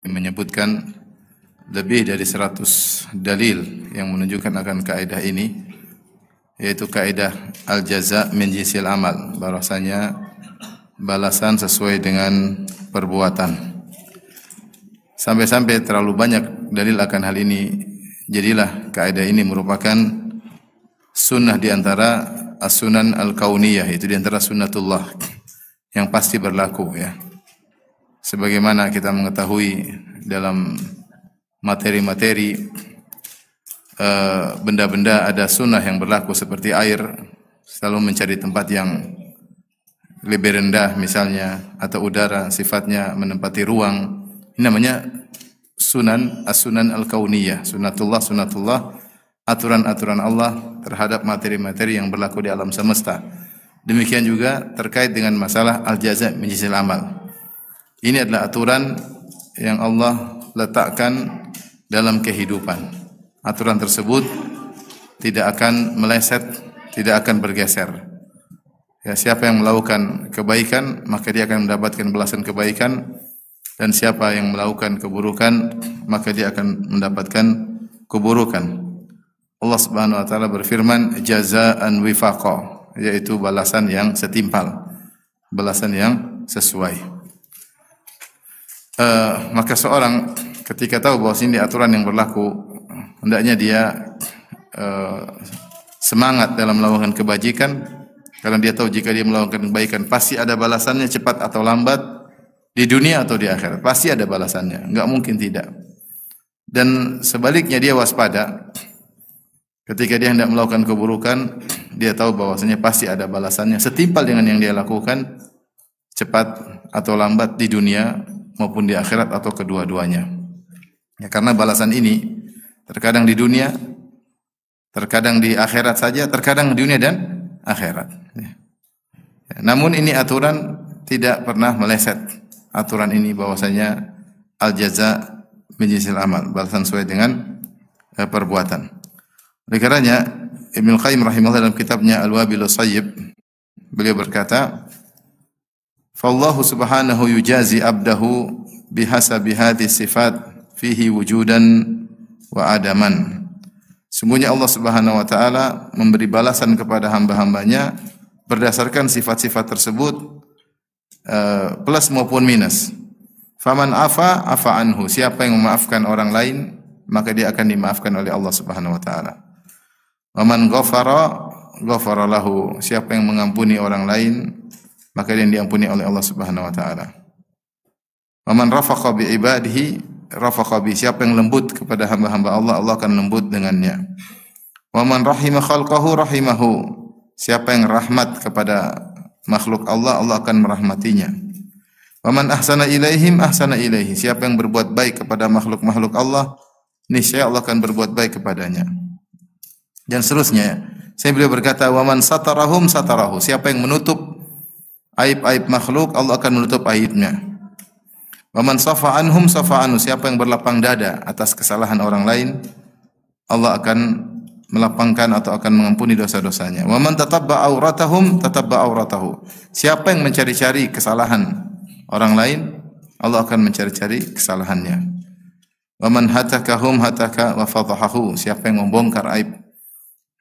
menyebutkan lebih dari 100 dalil yang menunjukkan akan kaidah ini, yaitu kaidah al-jaza min jinsil amal, bahwasanya balasan sesuai dengan perbuatan. Sampai-sampai terlalu banyak dalil akan hal ini, jadilah kaidah ini merupakan sunnah di antara as-sunan al-kauniyah, itu di antara sunnatullah yang pasti berlaku, ya. Sebagaimana kita mengetahui dalam materi-materi benda-benda ada sunnah yang berlaku, seperti air selalu mencari tempat yang lebih rendah misalnya, atau udara sifatnya menempati ruang. Ini namanya sunan, as-sunan al-kauniyah, sunatullah, aturan-aturan Allah terhadap materi-materi yang berlaku di alam semesta. Demikian juga terkait dengan masalah al-jaza min jinsil amal. Ini adalah aturan yang Allah letakkan dalam kehidupan. Aturan tersebut tidak akan meleset, tidak akan bergeser. Ya, siapa yang melakukan kebaikan, maka dia akan mendapatkan balasan kebaikan, dan siapa yang melakukan keburukan, maka dia akan mendapatkan keburukan. Allah Subhanahu wa taala berfirman, jazaa'an wifaqa, yaitu balasan yang setimpal, balasan yang sesuai. Maka seorang ketika tahu bahwa ini aturan yang berlaku, hendaknya dia semangat dalam melakukan kebajikan, karena dia tahu jika dia melakukan kebaikan pasti ada balasannya, cepat atau lambat, di dunia atau di akhirat pasti ada balasannya, enggak mungkin tidak. Dan sebaliknya dia waspada ketika dia hendak melakukan keburukan, dia tahu bahwasanya pasti ada balasannya setimpal dengan yang dia lakukan, cepat atau lambat, di dunia maupun di akhirat atau kedua-duanya. Ya, karena balasan ini terkadang di dunia, terkadang di akhirat saja, terkadang di dunia dan akhirat. Ya. Ya, namun ini aturan tidak pernah meleset. Aturan ini bahwasanya al-jaza min jinsil amal, balasan sesuai dengan perbuatan. Oleh karenanya Ibnu Qayyim rahimahullah dalam kitabnya Al-Wabilus Sayyib, beliau berkata, "Fallahu subhanahu yujazi abdahu bihasabi hadhihi sifat fihi wujudan wa adaman." Sungguhnya Allah Subhanahu wa taala memberi balasan kepada hamba-hambanya berdasarkan sifat-sifat tersebut, plus maupun minus. Faman afa anhu, siapa yang memaafkan orang lain, maka dia akan dimaafkan oleh Allah Subhanahu wa taala. Waman ghafara lahu, siapa yang mengampuni orang lain, maka dia diampuni oleh Allah Subhanahu wa taala. Waman rafaqa bi ibadihi rafaqa bi, siapa yang lembut kepada hamba-hamba Allah, Allah akan lembut dengannya. Waman rahima khalqahu rahimahu, siapa yang rahmat kepada makhluk Allah, Allah akan merahmatinya. Waman ahsana ilaihim ahsana ilaihi, siapa yang berbuat baik kepada makhluk-makhluk Allah, niscaya Allah akan berbuat baik kepadanya. Dan seterusnya. Saya beliau berkata, waman satarahum satarahu, siapa yang menutup aib-aib makhluk, Allah akan menutup aibnya. Waman safa anhum safa anhu, siapa yang berlapang dada atas kesalahan orang lain, Allah akan melapangkan atau akan mengampuni dosa-dosanya. Waman tatabba auratahum tatabba auratahu, siapa yang mencari-cari kesalahan orang lain, Allah akan mencari-cari kesalahannya. Waman hatakahum hataka wa fadhahahu, siapa yang membongkar aib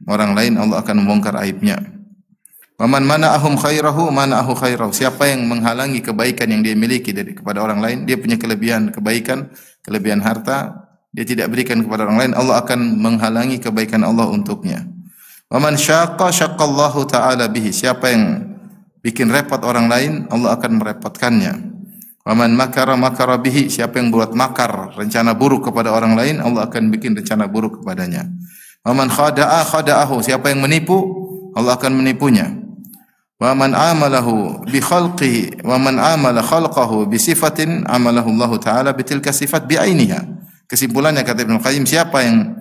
orang lain, Allah akan membongkar aibnya. Waman mana'ahum khairahu mana'ahu khairahu, siapa yang menghalangi kebaikan yang dia miliki kepada orang lain, dia punya kelebihan kebaikan, kelebihan harta, dia tidak berikan kepada orang lain, Allah akan menghalangi kebaikan Allah untuknya. Waman syaqqa syaqqallahu ta'ala bihi, siapa yang bikin repot orang lain, Allah akan merepotkannya. Waman makara makara bihi, siapa yang buat makar, rencana buruk kepada orang lain, Allah akan bikin rencana buruk kepadanya. Waman khada'a khada'ahu, siapa yang menipu, Allah akan menipunya. Waman amalahu bi khalqihi waman amala khalqahu bi sifatin amalahu Allah taala bitilka sifat bi ainiha. Kesimpulannya kata Ibnu Qayyim, siapa yang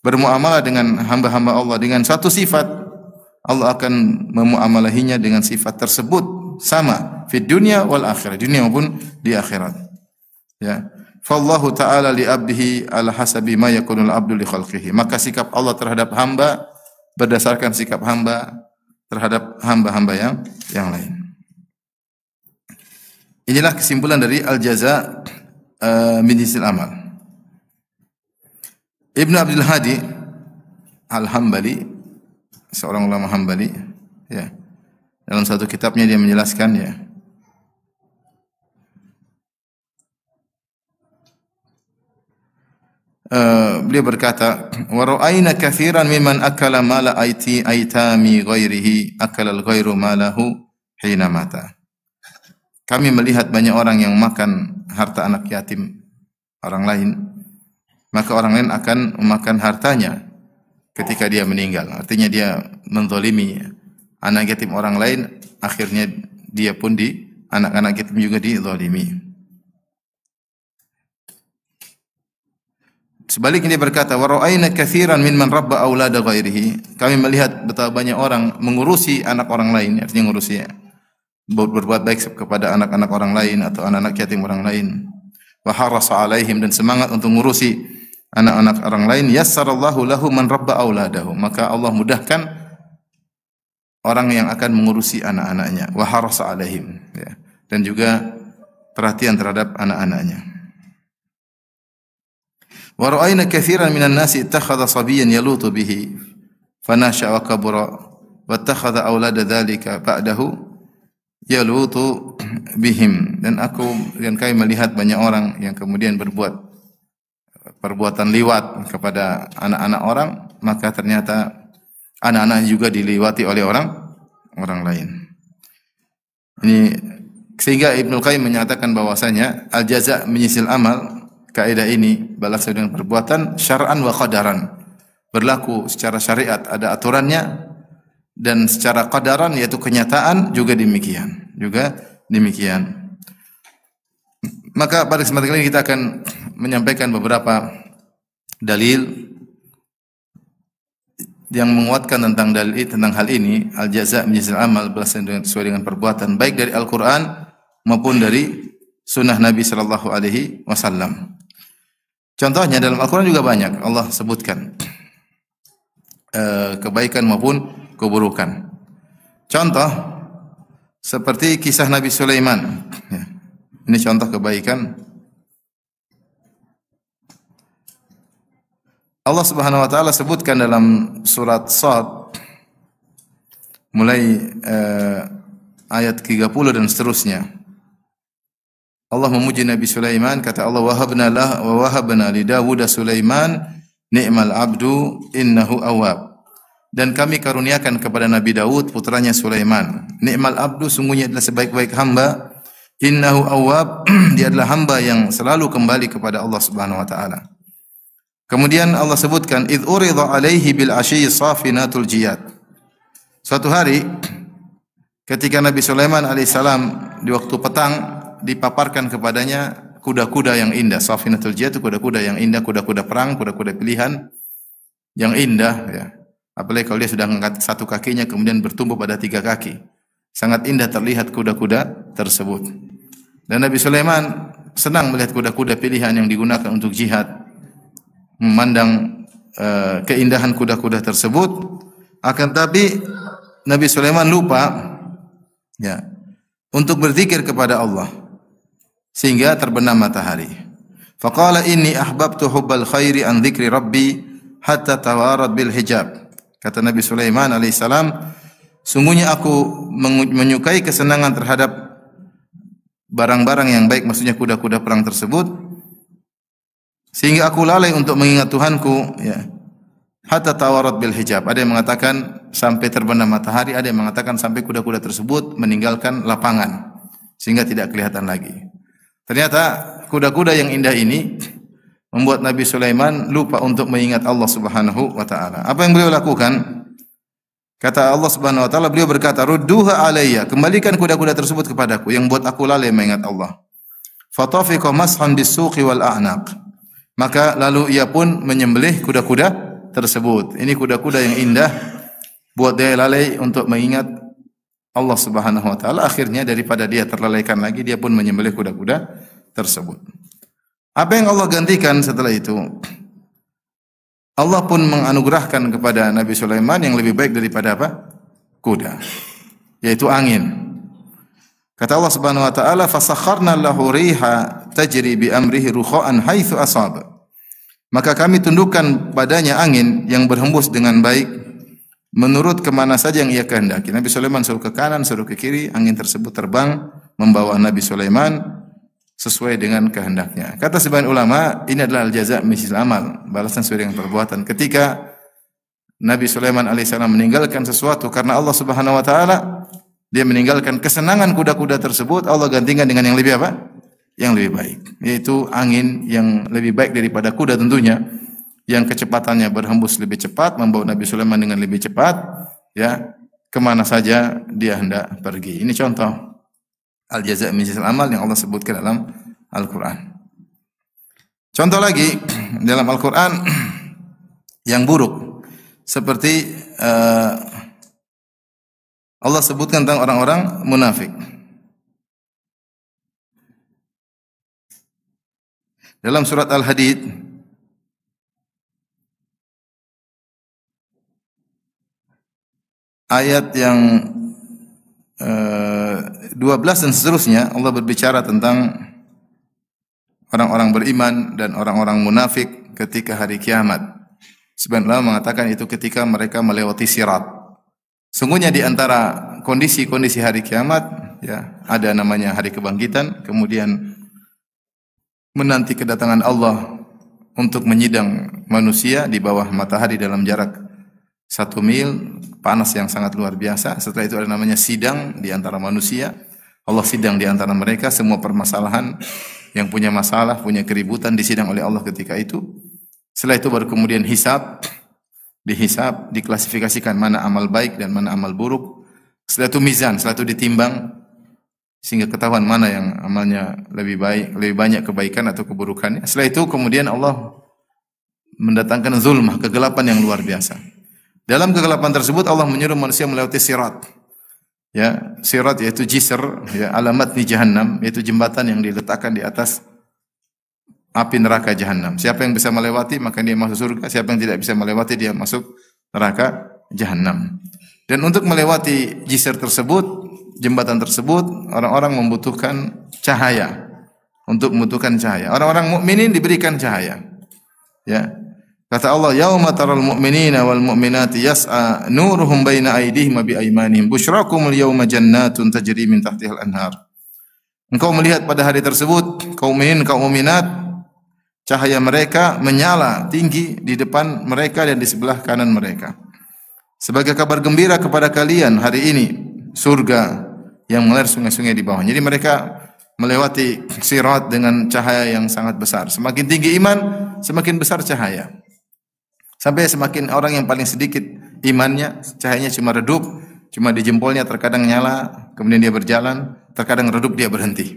bermuamalah dengan hamba-hamba Allah dengan satu sifat, Allah akan memuamalahinya dengan sifat tersebut sama di dunia wal akhirah, dunia maupun di akhirat. Ya. Fallahu ta'ala li abdihi ala hasabi ma yakunul abdu li khalqihi. Maka sikap Allah terhadap hamba berdasarkan sikap hamba terhadap hamba-hamba yang lain. Inilah kesimpulan dari al-jaza min jinsil amal. Ibnu Abdul Hadi Al-Hambali, seorang ulama Hambali, ya. Dalam satu kitabnya dia menjelaskan, ya. Beliau berkata, wa ra'ayna katsiran mimman akala mala aitami ghairihi akala al-ghairu malahu hina mata. Kami melihat banyak orang yang makan harta anak yatim orang lain, maka orang lain akan memakan hartanya ketika dia meninggal. Artinya dia menzalimi anak yatim orang lain, akhirnya dia pun anak-anak yatim juga dizalimi. Sebaliknya dia berkata, wa ra'ayna katsiran mimman rabba aulada ghairihi. Kami melihat betapa banyak orang mengurusi anak orang lain, artinya mengurusi berbuat baik kepada anak-anak orang lain atau anak-anak yatim orang lain. Wa harasa alaihim, dan semangat untuk mengurusi anak-anak orang lain. Yassarallahu lahu man rabba auladahu. Maka Allah mudahkan orang yang akan mengurusi anak-anaknya. Wa harasa alaihim, ya. Dan juga perhatian terhadap anak-anaknya. Wa ra'ayna katsiran minan nasi ittakhadha sabiyyan yalutu bihi fanasha wa kabura wa ittakhadha aulada dzalika ba'dahu yalutu bihim. Dan kami melihat banyak orang yang kemudian berbuat perbuatan liwat kepada anak-anak orang, maka ternyata anak-anak juga diliwati oleh orang lain. Ini sehingga Ibnu Qayyim menyatakan bahwasanya al-jaza' menyisil amal, kaidah ini balasan dengan perbuatan syar'an wa qadaran, berlaku secara syariat ada aturannya, dan secara qadaran yaitu kenyataan juga demikian. Maka pada kesempatan ini kita akan menyampaikan beberapa dalil yang menguatkan tentang hal ini, al-jaza' min jinsil amal, balasan sesuai dengan perbuatan, baik dari Al-Qur'an maupun dari sunnah Nabi sallallahu alaihi wasallam. Contohnya dalam Al-Quran juga banyak Allah sebutkan kebaikan maupun keburukan. Contoh seperti kisah Nabi Sulaiman. Ya. Ini contoh kebaikan. Allah Subhanahu wa taala sebutkan dalam surat Shad mulai ayat 30 dan seterusnya. Allah memuji Nabi Sulaiman, kata Allah, wahabna li Dawud Sulaiman ni'mal abdu innahu awwab. Dan kami karuniakan kepada Nabi Daud putranya Sulaiman, ni'mal abdu, sungguhnya adalah sebaik-baik hamba, innahu awwab, dia adalah hamba yang selalu kembali kepada Allah Subhanahu wa taala. Kemudian Allah sebutkan id urida alaihi bil ashyi safinatul jiyad. Suatu hari ketika Nabi Sulaiman alaihissalam di waktu petang dipaparkan kepadanya kuda-kuda yang indah. Safinatul jiyad itu kuda-kuda yang indah, kuda-kuda perang, kuda-kuda pilihan yang indah, ya. Apalagi kalau dia sudah mengangkat satu kakinya kemudian bertumbuh pada 3 kaki. Sangat indah terlihat kuda-kuda tersebut. Dan Nabi Sulaiman senang melihat kuda-kuda pilihan yang digunakan untuk jihad. Memandang keindahan kuda-kuda tersebut, akan tapi Nabi Sulaiman lupa, ya, untuk berzikir kepada Allah sehingga terbenam matahari. Faqala inni ahbabtu hubbal khairi an dzikri rabbi hatta tawarat bil hijab. Kata Nabi Sulaiman alaihissalam, sungguhnya aku menyukai kesenangan terhadap barang-barang yang baik, maksudnya kuda-kuda perang tersebut, sehingga aku lalai untuk mengingat Tuhanku, ya. Hatta tawarat bil hijab. Ada yang mengatakan sampai terbenam matahari, ada yang mengatakan sampai kuda-kuda tersebut meninggalkan lapangan sehingga tidak kelihatan lagi. Ternyata kuda-kuda yang indah ini membuat Nabi Sulaiman lupa untuk mengingat Allah Subhanahu wa taala. Apa yang beliau lakukan? Kata Allah Subhanahu wa taala, beliau berkata, "Rudduha alayya." Kembalikan kuda-kuda tersebut kepadaku yang buat aku lalai mengingat Allah. Fatafiqa mashan bis-suqi wal a'naq. Maka lalu ia pun menyembelih kuda-kuda tersebut. Ini kuda-kuda yang indah buat dia lalai untuk mengingat Allah Subhanahu wa taala. Akhirnya daripada dia terlalaikan lagi, dia pun menyembelih kuda-kuda tersebut. Apa yang Allah gantikan setelah itu? Allah pun menganugerahkan kepada Nabi Sulaiman yang lebih baik daripada apa? Kuda, yaitu angin. Kata Allah Subhanahu wa taala, "Fasakharna lahu riha tajri bi amrihi rukha'an haitsu asaba. Maka kami tundukkan padanya angin yang berhembus dengan baik menurut kemana saja yang ia kehendaki. Nabi Sulaiman suruh ke kanan, suruh ke kiri, angin tersebut terbang membawa Nabi Sulaiman sesuai dengan kehendaknya. Kata sebagian ulama, ini adalah al-jaza' misil amal, balasan sesuai dengan perbuatan. Ketika Nabi Sulaiman alaihissalam meninggalkan sesuatu karena Allah Subhanahu wa taala, dia meninggalkan kesenangan kuda-kuda tersebut, Allah gantikan dengan yang lebih apa? Yang lebih baik, yaitu angin yang lebih baik daripada kuda tentunya, yang kecepatannya berhembus lebih cepat, membawa Nabi Sulaiman dengan lebih cepat, ya, kemana saja dia hendak pergi. Ini contoh al-jaza' min jinsil amal yang Allah sebutkan dalam Al-Quran. Contoh lagi dalam Al-Quran yang buruk, seperti Allah sebutkan tentang orang-orang munafik. Dalam surat Al-Hadid ayat yang 12 dan seterusnya, Allah berbicara tentang orang-orang beriman dan orang-orang munafik ketika hari kiamat. Sebagian ulama mengatakan itu ketika mereka melewati sirat. Sungguhnya di antara kondisi-kondisi hari kiamat, ya, ada namanya hari kebangkitan, kemudian menanti kedatangan Allah untuk menyidang manusia di bawah matahari dalam jarak 1 mil, panas yang sangat luar biasa. Setelah itu ada namanya sidang di antara manusia. Allah sidang di antara mereka, semua permasalahan yang punya masalah, punya keributan disidang oleh Allah ketika itu. Setelah itu baru kemudian hisab, dihisab, diklasifikasikan mana amal baik dan mana amal buruk. Setelah itu mizan, setelah itu ditimbang sehingga ketahuan mana yang amalnya lebih baik, lebih banyak kebaikan atau keburukannya. Setelah itu kemudian Allah mendatangkan zulmah, kegelapan yang luar biasa. Dalam kegelapan tersebut Allah menyuruh manusia melewati sirat. Ya, sirat yaitu jisr, ya, alamat di jahannam, yaitu jembatan yang diletakkan di atas api neraka jahannam. Siapa yang bisa melewati maka dia masuk surga, siapa yang tidak bisa melewati dia masuk neraka jahannam. Dan untuk melewati jisr tersebut, jembatan tersebut, orang-orang membutuhkan cahaya. Untuk membutuhkan cahaya. Orang-orang mukminin diberikan cahaya. Ya. Kata Allah, "Yauma taral mu'minina wal mu'minati yas'a nuruhum baina aydihim wa bi aymanihim busyrakumul yauma jannatun tajri min tahtihal anhar." Engkau melihat pada hari tersebut kaum mukminin, kaum mukminat, cahaya mereka menyala tinggi di depan mereka dan di sebelah kanan mereka. Sebagai kabar gembira kepada kalian hari ini surga yang mengalir sungai-sungai di bawah. Jadi mereka melewati sirat dengan cahaya yang sangat besar. Semakin tinggi iman, semakin besar cahaya. Sampai semakin orang yang paling sedikit imannya, cahayanya cuma redup, cuma di jempolnya terkadang nyala, kemudian dia berjalan, terkadang redup dia berhenti.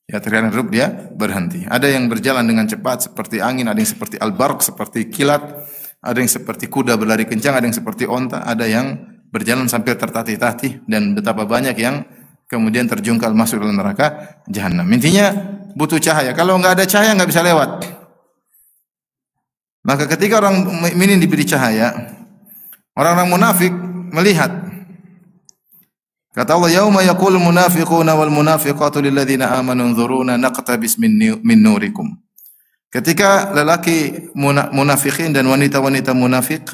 Ya, terkadang redup dia berhenti. Ada yang berjalan dengan cepat seperti angin, ada yang seperti al-barq, seperti kilat, ada yang seperti kuda berlari kencang, ada yang seperti onta, ada yang berjalan sampai tertatih-tatih, dan betapa banyak yang kemudian terjungkal masuk dalam neraka jahanam. Intinya butuh cahaya. Kalau enggak ada cahaya enggak bisa lewat. Maka ketika orang mukmin diberi cahaya, orang-orang munafik melihat. Kata Allah, "Yauma yaqulul munafiquna wal munafiqatu lil ladzina amanu unzuruna naqtabis min nurikum." Ketika lelaki munafikin dan wanita-wanita munafik,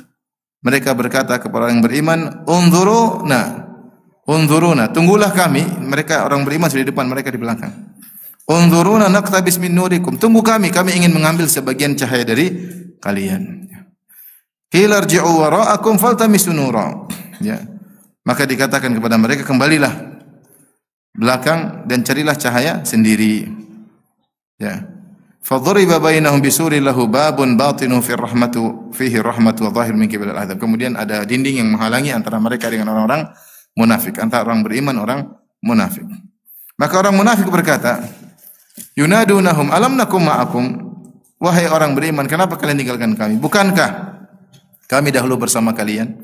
mereka berkata kepada orang yang beriman, "Unzuruna, tunggulah kami." Mereka orang beriman sudah di depan, mereka di belakang. "Unzuruna naqtabis min nurikum." Tunggu kami ingin mengambil sebagian cahaya dari kalian. Qila irji'u wara'akum faltamisu nura. Ya. Maka dikatakan kepada mereka, kembalilah belakang dan carilah cahaya sendiri. Ya. Fadhuriba bainahum bisurin lahu babun batinu fihi rahmatu wa dhahir min qibal al-'adzab. Kemudian ada dinding yang menghalangi antara mereka dengan orang-orang munafik, antara orang beriman orang munafik. Maka orang munafik berkata, "Yunadunahum alam nakum ma'akum?" Wahai orang beriman, kenapa kalian tinggalkan kami? Bukankah kami dahulu bersama kalian?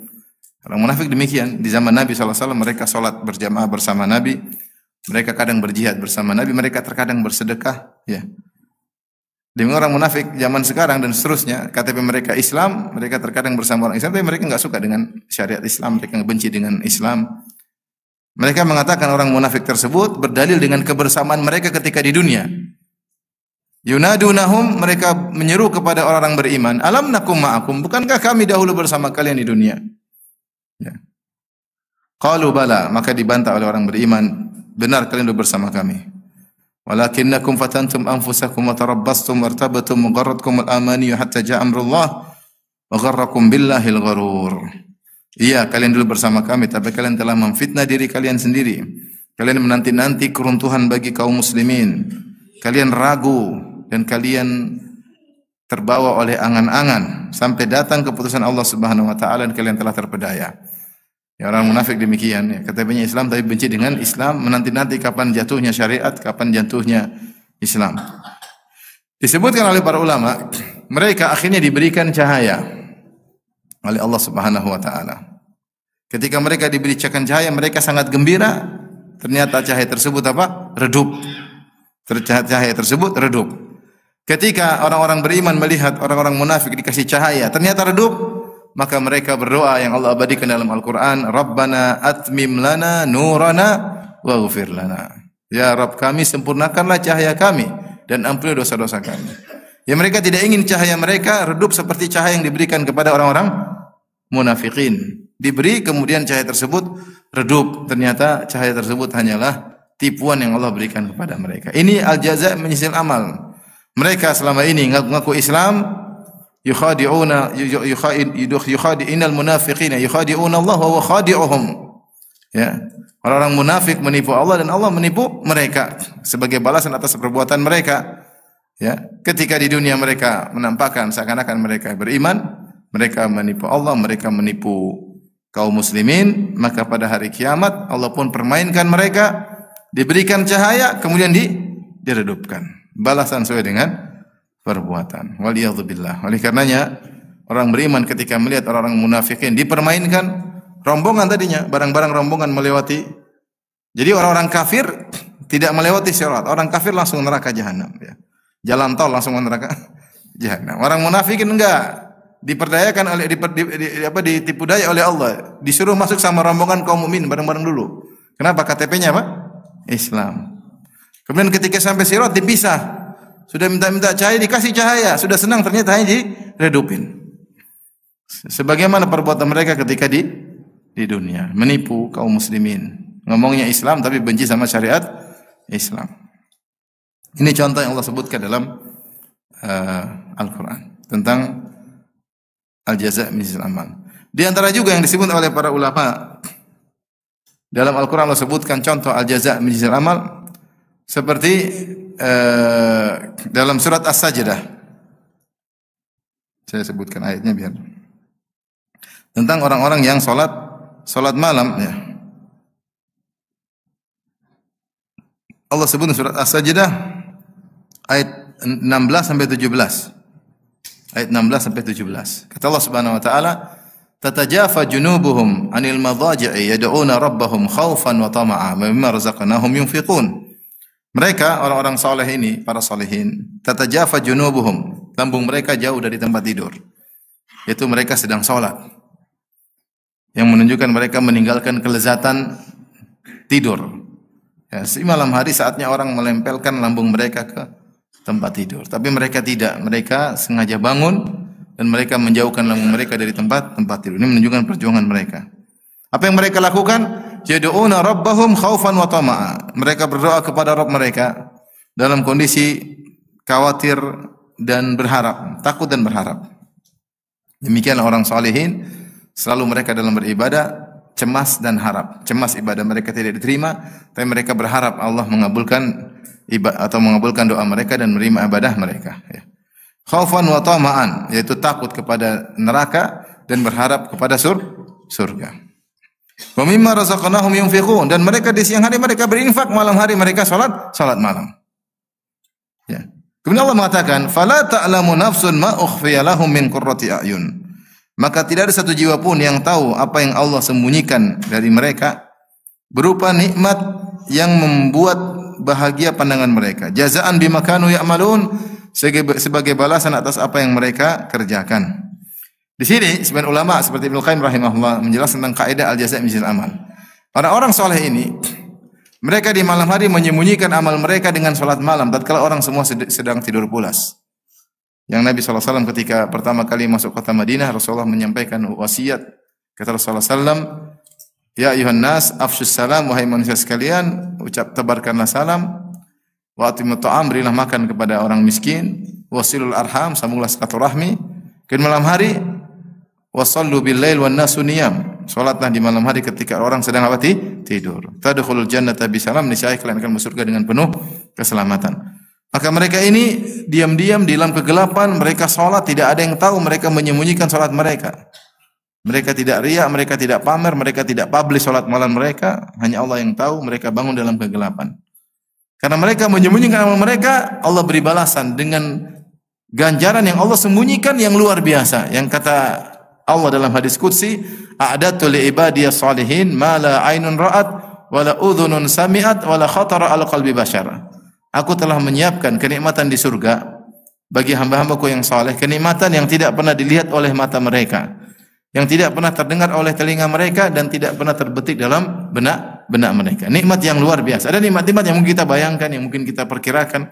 Orang munafik demikian. Di zaman Nabi SAW mereka salat berjamaah bersama Nabi. Mereka kadang berjihad bersama Nabi. Mereka terkadang bersedekah. Ya. Demi orang munafik zaman sekarang dan seterusnya, KTP mereka Islam, mereka terkadang bersama orang Islam, tapi mereka enggak suka dengan syariat Islam, mereka benci dengan Islam. Mereka mengatakan orang munafik tersebut berdalil dengan kebersamaan mereka ketika di dunia. Yunadunahum, mereka menyeru kepada orang-orang beriman, alam nakum ma'akum, bukankah kami dahulu bersama kalian di dunia? Ya. Qalu bala, maka dibantah oleh orang beriman, benar kalian dulu bersama kami. Walakinnakum fatantum anfusakum wa tarabbastum wartabtum wa gharratkum al-amani hatta ja'a amrullah wa gharrakum billahil gharur. Iya, kalian dulu bersama kami, tapi kalian telah memfitnah diri kalian sendiri. Kalian menanti-nanti keruntuhan bagi kaum muslimin. Kalian ragu dan kalian terbawa oleh angan-angan sampai datang keputusan Allah Subhanahu wa taala dan kalian telah terpedaya. Ya, orang munafik demikian, ya. KTP-nya Islam tapi benci dengan Islam, menanti-nanti kapan jatuhnya syariat, kapan jatuhnya Islam. Disebutkan oleh para ulama, mereka akhirnya diberikan cahaya oleh Allah Subhanahu wa taala. Ketika mereka diberikan cahaya, mereka sangat gembira. Ternyata cahaya tersebut apa? Redup. Cahaya tersebut redup. Ketika orang-orang beriman melihat orang-orang munafik dikasih cahaya, ternyata redup, maka mereka berdoa yang Allah abadikan dalam Al-Quran, Rabbana atmim lana nurana waghfir lana. Ya Rabb kami, sempurnakanlah cahaya kami dan ampuni dosa-dosa kami. Ya, mereka tidak ingin cahaya mereka redup seperti cahaya yang diberikan kepada orang-orang munafikin. Diberi kemudian cahaya tersebut redup. Ternyata cahaya tersebut hanyalah tipuan yang Allah berikan kepada mereka. Ini al-jaza' min jinsil amal. Mereka selama ini ngaku Islam, yukhadi'unal munafiqina yukhadi'una Allah wa huwa khadi'uhum. Ya. Orang-orang munafik menipu Allah dan Allah menipu mereka sebagai balasan atas perbuatan mereka. Ya. Ketika di dunia mereka menampakkan seakan-akan mereka beriman, mereka menipu Allah, mereka menipu kaum muslimin, maka pada hari kiamat Allah pun permainkan mereka, diberikan cahaya kemudian diredupkan. Balasan sesuai dengan perbuatan. Waliyadzubillah. Oleh karenanya orang beriman ketika melihat orang-orang munafikin dipermainkan, rombongan tadinya, barang-barang rombongan melewati. Jadi orang-orang kafir tidak melewati sirat. Orang kafir langsung neraka jahanam, ya. Jalan tol langsung neraka jahanam. Orang munafikin enggak. Diperdayakan oleh ditipu daya oleh Allah. Disuruh masuk sama rombongan kaum mukmin bareng-bareng dulu. Kenapa? KTP-nya apa? Islam. Kemudian ketika sampai sirat dipisah. Sudah minta cahaya, dikasih cahaya. Sudah senang, ternyata hanya diredupin. Sebagaimana perbuatan mereka ketika di dunia. Menipu kaum muslimin. Ngomongnya Islam tapi benci sama syariat Islam. Ini contoh yang Allah sebutkan dalam Al-Quran. Tentang al-jaza' min jinsil amal. Di antara juga yang disebut oleh para ulama dalam Al-Quran Allah sebutkan contoh al-jaza' min jinsil amal seperti dalam surat As-Sajdah. Saya sebutkan ayatnya biar tentang orang-orang yang salat malam, ya. Allah sebut surat As-Sajdah ayat 16 sampai 17. Ayat 16 sampai 17. Kata Allah Subhanahu wa taala, "Tatajafa junubuhum 'anil madhaji'i yad'una rabbahum khaufan wa tama'a wa mimma razaqnahum yunfiqun." Mereka orang-orang saleh ini, para salihin, tatajafa junubuhum, lambung mereka jauh dari tempat tidur. Yaitu mereka sedang salat. Yang menunjukkan mereka meninggalkan kelezatan tidur. Ya, si malam hari saatnya orang melempelkan lambung mereka ke tempat tidur. Tapi mereka tidak, mereka sengaja bangun dan mereka menjauhkan lambung mereka dari tempat tidur. Ini menunjukkan perjuangan mereka. Apa yang mereka lakukan? Yad'una rabbahum khaufan wa tama'a. Mereka berdoa kepada Rabb mereka dalam kondisi khawatir dan berharap, takut dan berharap. Demikianlah orang salihin, selalu mereka dalam beribadah cemas dan harap. Cemas ibadah mereka tidak diterima, tapi mereka berharap Allah mengabulkan ibadah atau mengabulkan doa mereka dan menerima ibadah mereka, ya. Khaufan wa tama'an, yaitu takut kepada neraka dan berharap kepada surga. Wa mimma razaqnahum yunfiqun, dan mereka di siang hari mereka berinfak, malam hari mereka salat malam. Ya. Kemudian Allah mengatakan, "Fala ta'lamu nafsun ma ukhfiya lahum min qurrati a'yun." Maka tidak ada satu jiwa pun yang tahu apa yang Allah sembunyikan dari mereka berupa nikmat yang membuat bahagia pandangan mereka. Jazaan bima kanu ya'malun, sebagai balasan atas apa yang mereka kerjakan. Di sini sebagian ulama seperti Ibnu Qayyim rahimahullah menjelaskan tentang kaidah al-jaza' min jinsil amal. Orang-orang saleh ini Mereka di malam hari menyembunyikan amal mereka dengan salat malam tatkala orang semua sedang tidur pulas. Yang Nabi SAW ketika pertama kali masuk kota Madinah, Rasulullah menyampaikan wasiat. Kata Rasulullah SAW, ya ayuhan nas, afshus salam, wahai manusia sekalian, tebarkanlah salam, wa atimut ta'am, berilah makan kepada orang miskin, wasilul arham, sambunglah silaturahmi. Kemudian malam hari, wasallu bil lail wan nasu niyam, salatlah di malam hari ketika orang sedang apa? Tidur. Tadkhulul jannata bisalam, niscaya kalian akan masuk surga dengan penuh keselamatan. Maka mereka ini diam-diam di dalam kegelapan, mereka salat, tidak ada yang tahu, mereka menyembunyikan salat mereka. Mereka tidak riya, mereka tidak pamer, mereka tidak publish salat malam mereka, hanya Allah yang tahu. Mereka bangun dalam kegelapan. Karena mereka menyembunyikan amal mereka, Allah beri balasan dengan ganjaran yang Allah sembunyikan yang luar biasa. Yang kata Allah dalam hadis qudsi, a'dadtu li ibadiyas salihin ma la ainun ra'at wa la udhunun sami'at wa la khatara ala qalbi bashar. Aku telah menyiapkan kenikmatan di surga bagi hamba-hambaku yang saleh, kenikmatan yang tidak pernah dilihat oleh mata mereka, yang tidak pernah terdengar oleh telinga mereka, dan tidak pernah terbetik dalam benak mereka. Nikmat yang luar biasa. Ada nikmat-nikmat yang mungkin kita bayangkan, yang mungkin kita perkirakan.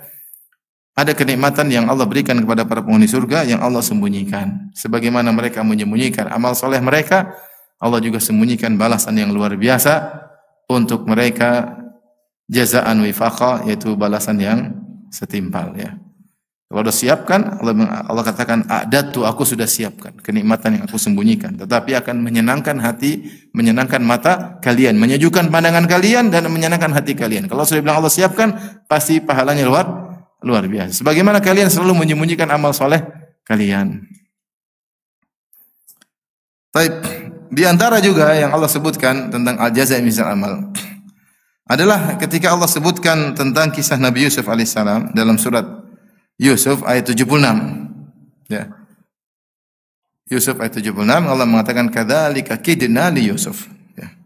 Ada kenikmatan yang Allah berikan kepada para penghuni surga yang Allah sembunyikan. Sebagaimana mereka menyembunyikan amal soleh mereka, Allah juga sembunyikan balasan yang luar biasa untuk mereka, jazaan wifaqa, yaitu balasan yang setimpal, ya. Kalau sudah siapkan, Allah katakan, a'dadtu, aku sudah siapkan kenikmatan yang aku sembunyikan, tetapi akan menyenangkan hati, menyenangkan mata kalian, menyejukkan pandangan kalian, dan menyenangkan hati kalian. Kalau sudah bilang Allah siapkan, pasti pahalanya luar biasa. Sebagaimana kalian selalu menyembunyikan amal soleh kalian. Baik, di antara juga yang Allah sebutkan tentang al-jaza' min jinsil amal adalah ketika Allah sebutkan tentang kisah Nabi Yusuf alaihissalam dalam surat Yusuf ayat 76. Ya. Yusuf ayat 76, Allah mengatakan kadzalika kidna li Yusuf. Ya.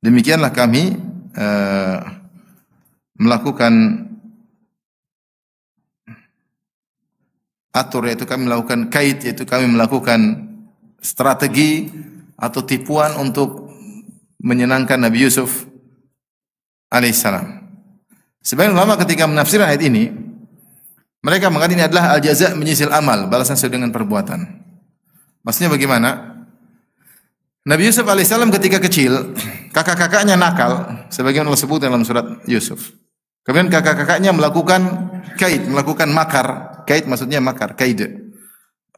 Demikianlah kami melakukan atur, yaitu kami melakukan kaid, yaitu kami melakukan strategi atau tipuan untuk menyenangkan Nabi Yusuf alaihissalam. Sebagian ulama ketika menafsirkan ayat ini, mereka mengatakan ini adalah al-jaza' min jinsil amal, balasan sesuai dengan perbuatan. Maksudnya bagaimana? Nabi Yusuf alaihissalam ketika kecil, kakak-kakaknya nakal, sebagaimana Allah sebut dalam surat Yusuf. Kemudian kakak-kakaknya melakukan kaid, melakukan makar. Kaid maksudnya makar, kaid,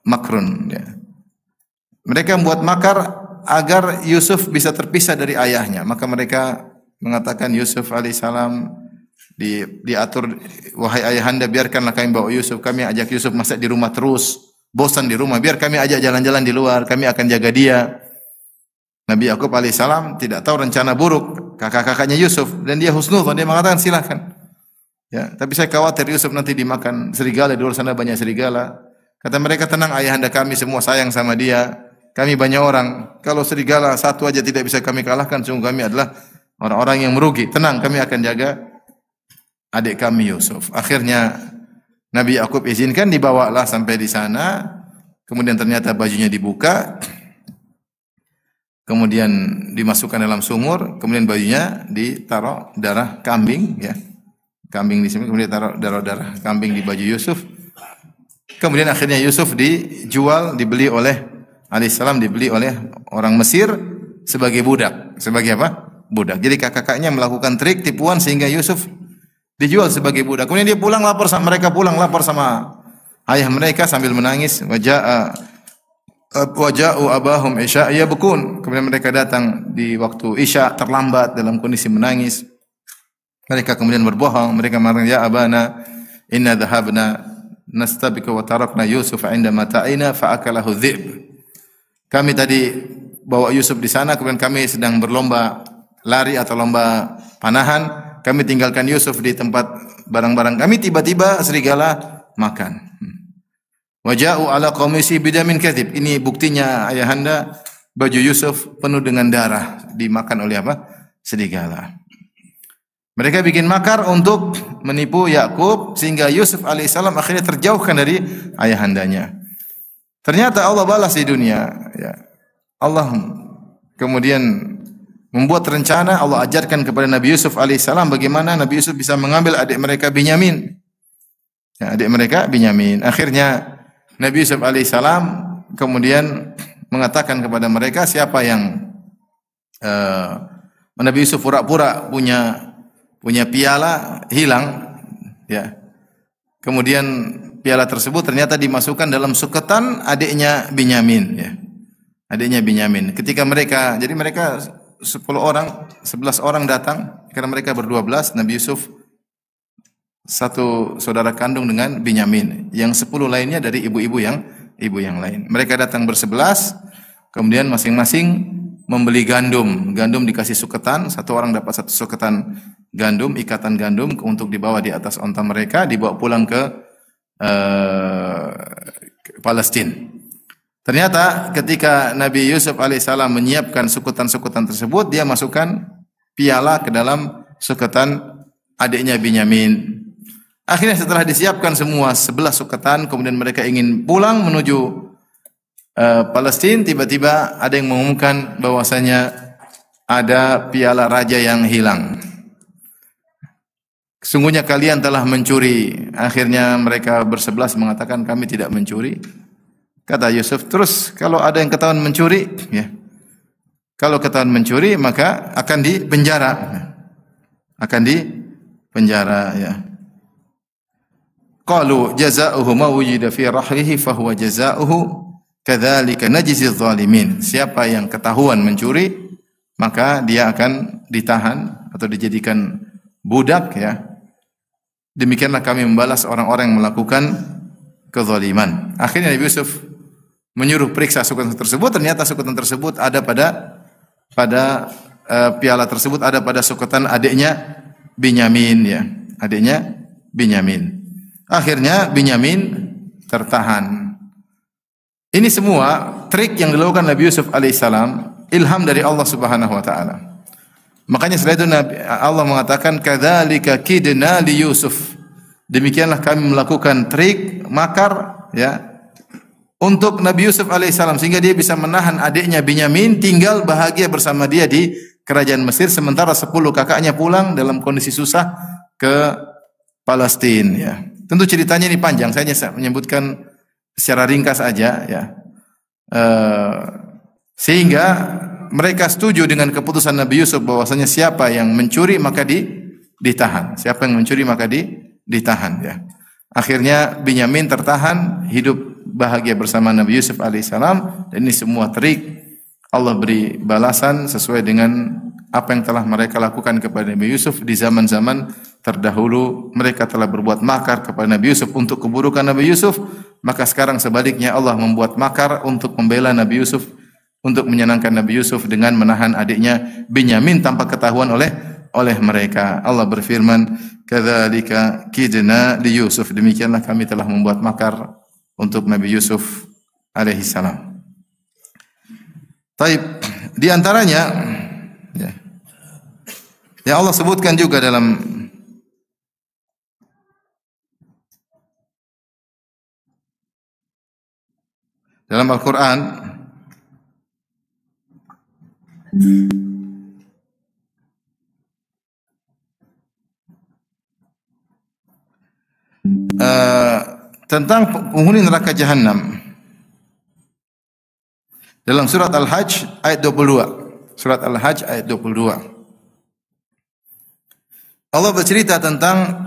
makrun. Ya. Mereka membuat makar agar Yusuf bisa terpisah dari ayahnya. Maka mereka mengatakan Yusuf alaihissalam diatur, wahai ayahanda, biarkanlah kami bawa Yusuf, kami ajak Yusuf masak di rumah terus, bosan di rumah, biar kami ajak jalan-jalan di luar, kami akan jaga dia. Nabi Yakub alaihissalam tidak tahu rencana buruk kakak-kakaknya Yusuf, dan dia husnudzon, dia mengatakan silakan. Ya, tapi saya khawatir Yusuf nanti dimakan serigala, di luar sana banyak serigala. Kata mereka, tenang ayahanda, kami semua sayang sama dia. Kami banyak orang, kalau serigala satu aja tidak bisa kami kalahkan, sungguh kami adalah orang-orang yang merugi. Tenang, kami akan jaga adik kami Yusuf. Akhirnya Nabi Yakub izinkan, dibawalah sampai di sana. Kemudian ternyata bajunya dibuka, kemudian dimasukkan dalam sumur, kemudian bajunya ditaruh darah kambing, ya. Kambing di sini, kemudian taruh darah kambing di baju Yusuf. Kemudian akhirnya Yusuf dijual, dibeli oleh alaihissalam, dibeli oleh orang Mesir sebagai budak. Sebagai apa? Budak. Jadi kakak-kakaknya melakukan trik tipuan sehingga Yusuf dijual sebagai budak. Kemudian dia pulang lapor sama mereka, sama ayah mereka sambil menangis. Waja'u abahum isya yabkun. Kemudian mereka datang di waktu isya terlambat dalam kondisi menangis. Mereka kemudian berbohong. Mereka mengatakan, ya abana, inna dhahabna nastabiqu wa tarakna Yusuf 'inda mata'ina fa akalahu dhi'b. Kami tadi bawa Yusuf di sana, kemudian kami sedang berlomba lari atau lomba panahan. Kami tinggalkan Yusuf di tempat barang-barang kami, tiba-tiba serigala makan. Waja'u ala qamisi bidamin kadhib. Ini buktinya ayahanda, baju Yusuf penuh dengan darah, dimakan oleh apa? Serigala. Mereka bikin makar untuk menipu Yakub sehingga Yusuf alaihissalam akhirnya terjauhkan dari ayahandanya. Ternyata Allah balas di dunia, ya. Allah kemudian membuat rencana. Allah ajarkan kepada Nabi Yusuf alaihissalam bagaimana Nabi Yusuf bisa mengambil adik mereka Binyamin. Ya, adik mereka Binyamin. Akhirnya Nabi Yusuf alaihissalam kemudian mengatakan kepada mereka, siapa yang Nabi Yusuf pura-pura punya piala hilang, ya. Kemudian piala tersebut ternyata dimasukkan dalam suketan adiknya Binyamin, ya. Adiknya Binyamin. Ketika mereka 10 orang, 11 orang datang, karena mereka ber-12, Nabi Yusuf satu saudara kandung dengan Binyamin, yang 10 lainnya dari ibu yang lain. Mereka datang ber-11, kemudian masing-masing membeli gandum. Gandum dikasih suketan, satu orang dapat satu suketan gandum, ikatan gandum untuk dibawa di atas onta mereka, dibawa pulang ke Palestina. Ternyata ketika Nabi Yusuf alaihissalam menyiapkan suketan-suketan tersebut, dia masukkan piala ke dalam suketan adiknya Binyamin. Akhirnya setelah disiapkan semua 11 suketan, kemudian mereka ingin pulang menuju Palestina, tiba-tiba ada yang mengumumkan bahwasanya ada piala raja yang hilang. Sungguhnya kalian telah mencuri. Akhirnya mereka ber-11 mengatakan, kami tidak mencuri. Kata Yusuf, terus kalau ada yang ketahuan mencuri, ya, kalau ketahuan mencuri maka akan dipenjara, ya. Qalu jazaohu ma wujida fi rahlihi fa huwa jazaohu kadzalika najzi dzalimin. Siapa yang ketahuan mencuri, maka dia akan ditahan atau dijadikan budak, ya. Demikianlah kami membalas orang-orang yang melakukan kezaliman. Akhirnya Nabi Yusuf menyuruh periksa suketan tersebut. Ternyata suketan tersebut ada pada piala tersebut ada pada suketan adiknya Binyamin, ya. Adiknya Binyamin. Akhirnya Binyamin tertahan. Ini semua trik yang dilakukan Nabi Yusuf alaihissalam, ilham dari Allah Subhanahu wa taala. Makanya setelah itu Allah mengatakan, kadzalika kidna li Yusuf. Demikianlah kami melakukan trik, makar, ya, untuk Nabi Yusuf alaihissalam, sehingga dia bisa menahan adiknya Binyamin tinggal bahagia bersama dia di kerajaan Mesir, sementara 10 kakaknya pulang dalam kondisi susah ke Palestina, ya. Tentu ceritanya ini panjang, saya hanya menyebutkan secara ringkas aja, ya. Sehingga mereka setuju dengan keputusan Nabi Yusuf bahwasanya siapa yang mencuri maka ditahan. Siapa yang mencuri maka ditahan, ya. Akhirnya Binyamin tertahan, hidup bahagia bersama Nabi Yusuf alaihissalam. Dan ini semua trik. Allah beri balasan sesuai dengan apa yang telah mereka lakukan kepada Nabi Yusuf di zaman-zaman terdahulu. Mereka telah berbuat makar kepada Nabi Yusuf untuk keburukan Nabi Yusuf. Maka sekarang sebaliknya Allah membuat makar untuk membela Nabi Yusuf, untuk menyenangkan Nabi Yusuf dengan menahan adiknya Binyamin tanpa ketahuan oleh mereka. Allah berfirman, kadzalika kidna li Yusuf. Demikianlah kami telah membuat makar untuk Nabi Yusuf alaihi salam. Taib, di antaranya, ya, yang Allah sebutkan juga dalam Al-Quran, tentang penghuni neraka Jahannam. Dalam surat Al-Hajj ayat 22. Surat Al-Hajj ayat 22. Allah bercerita tentang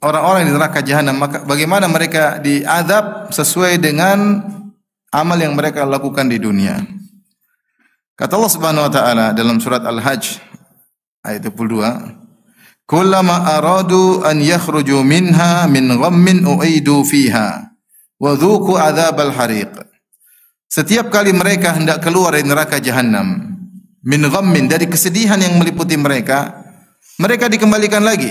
orang-orang di neraka Jahannam, maka bagaimana mereka diazab sesuai dengan amal yang mereka lakukan di dunia. Kata Allah Subhanahu wa taala dalam surat Al-Hajj ayat 22, "Kullama aradu an yakhruju minha min ghammin u'idu fiha wa dhuqu adzabal hariq." Setiap kali mereka hendak keluar dari neraka Jahannam, min ghammin, dari kesedihan yang meliputi mereka, mereka dikembalikan lagi.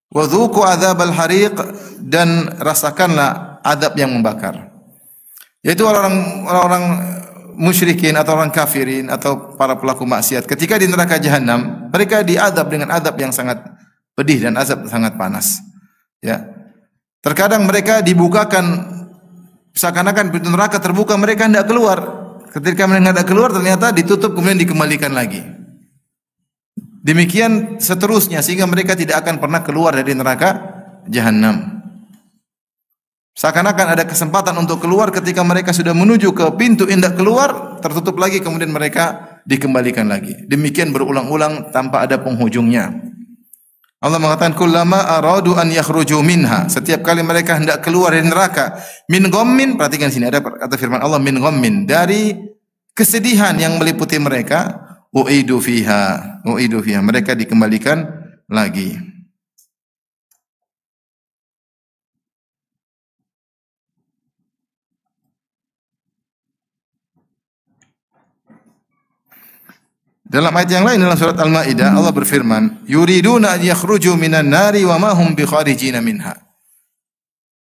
Wa dhuqu adzabal hariq, dan rasakanlah adab yang membakar. Yaitu orang-orang musyrikin atau orang kafirin atau para pelaku maksiat ketika di neraka Jahannam, mereka diadab dengan adab yang sangat pedih dan azab sangat panas. Ya. Terkadang mereka dibukakan seakan-akan pintu neraka terbuka, mereka hendak keluar ketika mereka hendak keluar ternyata ditutup kemudian dikembalikan lagi. Demikian seterusnya sehingga mereka tidak akan pernah keluar dari neraka Jahannam. Seakan-akan ada kesempatan untuk keluar ketika mereka sudah menuju ke pintu hendak keluar, tertutup lagi kemudian mereka dikembalikan lagi. Demikian berulang-ulang tanpa ada penghujungnya. Allah mengatakan kullama aradu an yakhruju minha, setiap kali mereka hendak keluar dari neraka, min ghammin, perhatikan sini ada kata firman Allah min ghammin, dari kesedihan yang meliputi mereka, uidu fiha, mereka dikembalikan lagi. Dalam ayat yang lain dalam surat Al-Maidah Allah berfirman, yuriduna an yakhruju minan nari wa ma hum bikharijina minha.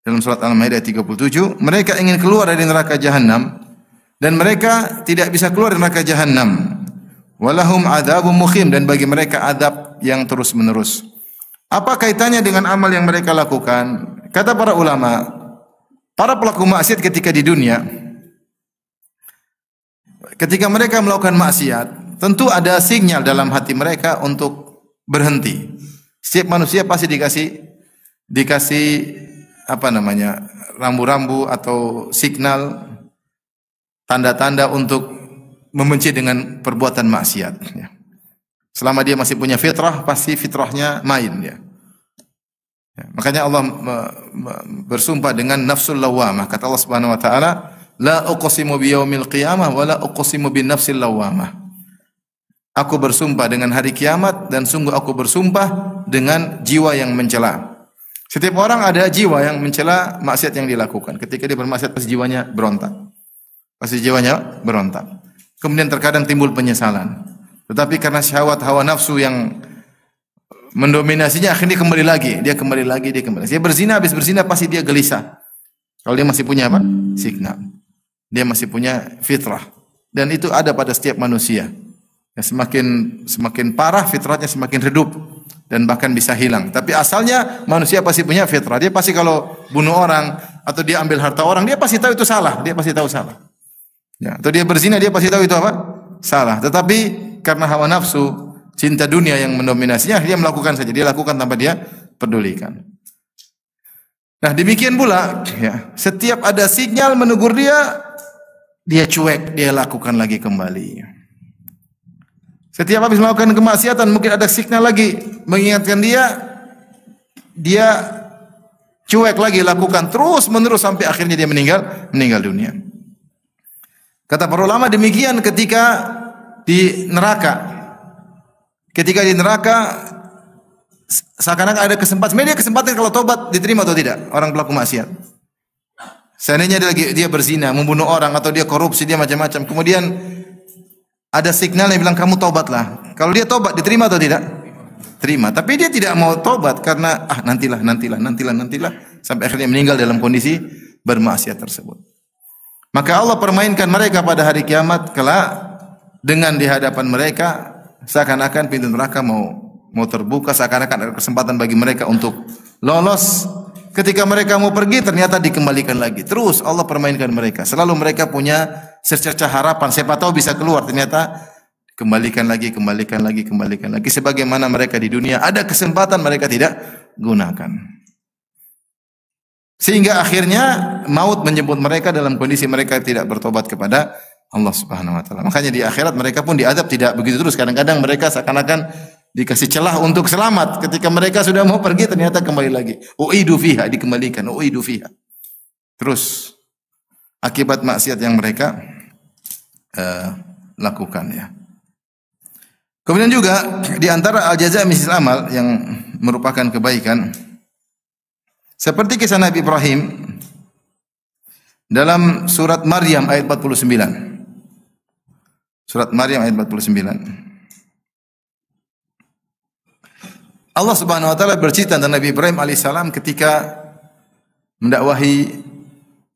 Dalam surat Al-Maidah 37, mereka ingin keluar dari neraka Jahannam dan mereka tidak bisa keluar dari neraka Jahannam. Walahum adzabun muqim, dan bagi mereka azab yang terus-menerus. Apa kaitannya dengan amal yang mereka lakukan? Kata para ulama, para pelaku maksiat ketika di dunia, ketika mereka melakukan maksiat, tentu ada sinyal dalam hati mereka untuk berhenti. Setiap manusia pasti dikasih rambu-rambu atau signal, tanda-tanda untuk membenci dengan perbuatan maksiat. Selama dia masih punya fitrah, pasti fitrahnya main ya. Makanya Allah bersumpah dengan nafsul lawamah. Kata Allah Subhanahu wa taala, la uqsimu biyaumil qiyamah wa la uqsimu bin nafsil lawamah. Aku bersumpah dengan hari kiamat dan sungguh aku bersumpah dengan jiwa yang mencela. Setiap orang ada jiwa yang mencela maksiat yang dilakukan. Ketika dia bermaksiat pasti jiwanya berontak. Kemudian terkadang timbul penyesalan. Tetapi karena syahwat hawa nafsu yang mendominasinya, akhirnya dia kembali lagi. Dia berzina, habis berzina pasti dia gelisah. Kalau dia masih punya apa? Signal. Dia masih punya fitrah. Dan itu ada pada setiap manusia. Ya, semakin parah fitrahnya semakin redup dan bahkan bisa hilang. Tapi asalnya manusia pasti punya fitrah. Dia pasti kalau bunuh orang atau dia ambil harta orang, dia pasti tahu itu salah. Ya, atau dia berzina, dia pasti tahu itu apa? Salah. Tetapi karena hawa nafsu, cinta dunia yang mendominasinya, dia melakukan saja. Dia lakukan tanpa dia pedulikan. Nah, demikian pula ya, setiap ada sinyal menegur dia cuek, dia lakukan lagi kembali. Setiap habis melakukan kemaksiatan mungkin ada signal lagi mengingatkan dia cuek lagi, lakukan terus menerus sampai akhirnya dia meninggal dunia. Kata para ulama demikian ketika di neraka. Ketika di neraka seakan-akan ada kesempatan. Sebenarnya kesempatan kalau tobat diterima atau tidak orang pelaku maksiat. Seandainya dia berzina, membunuh orang atau dia korupsi, dia macam-macam. Kemudian ada signal yang bilang kamu tobatlah. Kalau dia tobat diterima atau tidak? Terima. Tapi dia tidak mau tobat karena nantilah sampai akhirnya meninggal dalam kondisi bermaksiat tersebut. Maka Allah permainkan mereka pada hari kiamat kelak dengan di hadapan mereka seakan-akan pintu neraka mau terbuka, seakan-akan ada kesempatan bagi mereka untuk lolos. Ketika mereka mau pergi ternyata dikembalikan lagi. Terus Allah permainkan mereka. Selalu mereka punya secercah harapan, siapa tahu bisa keluar, ternyata kembalikan lagi. Sebagaimana mereka di dunia ada kesempatan mereka tidak gunakan. Sehingga akhirnya maut menjemput mereka dalam kondisi mereka tidak bertobat kepada Allah Subhanahu wa taala. Makanya di akhirat mereka pun diadab tidak begitu terus. Kadang-kadang mereka seakan-akan dikasih celah untuk selamat. Ketika mereka sudah mau pergi ternyata kembali lagi. Uidu fiha, dikembalikan. Uidu fiha. Terus akibat maksiat yang mereka lakukan ya. Kemudian juga di antara al-jaza' min jinsil amal yang merupakan kebaikan seperti kisah Nabi Ibrahim dalam surat Maryam ayat 49. Surat Maryam ayat 49. Allah Subhanahu wa taala bercerita tentang Nabi Ibrahim alaihissalam ketika mendakwahi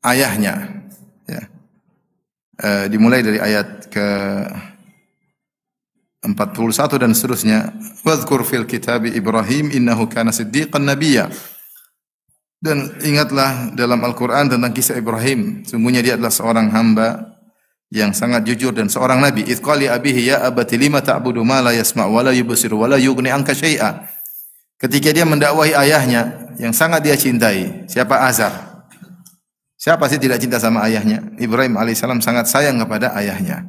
ayahnya ya. Dimulai dari ayat ke 41 dan seterusnya. Wadhkur fil kitabi Ibrahim innahu kana siddiqan nabiyya. Dan ingatlah dalam Al-Qur'an tentang kisah Ibrahim, sungguhnya dia adalah seorang hamba yang sangat jujur dan seorang nabi. Idz qala abihi ya abati lima ta'budu ma la yasma' wa la yubsir wa la yughni anka syai'a. Ketika dia mendakwahi ayahnya yang sangat dia cintai, siapa Azar? Siapa sih tidak cinta sama ayahnya? Ibrahim alaihissalam sangat sayang kepada ayahnya.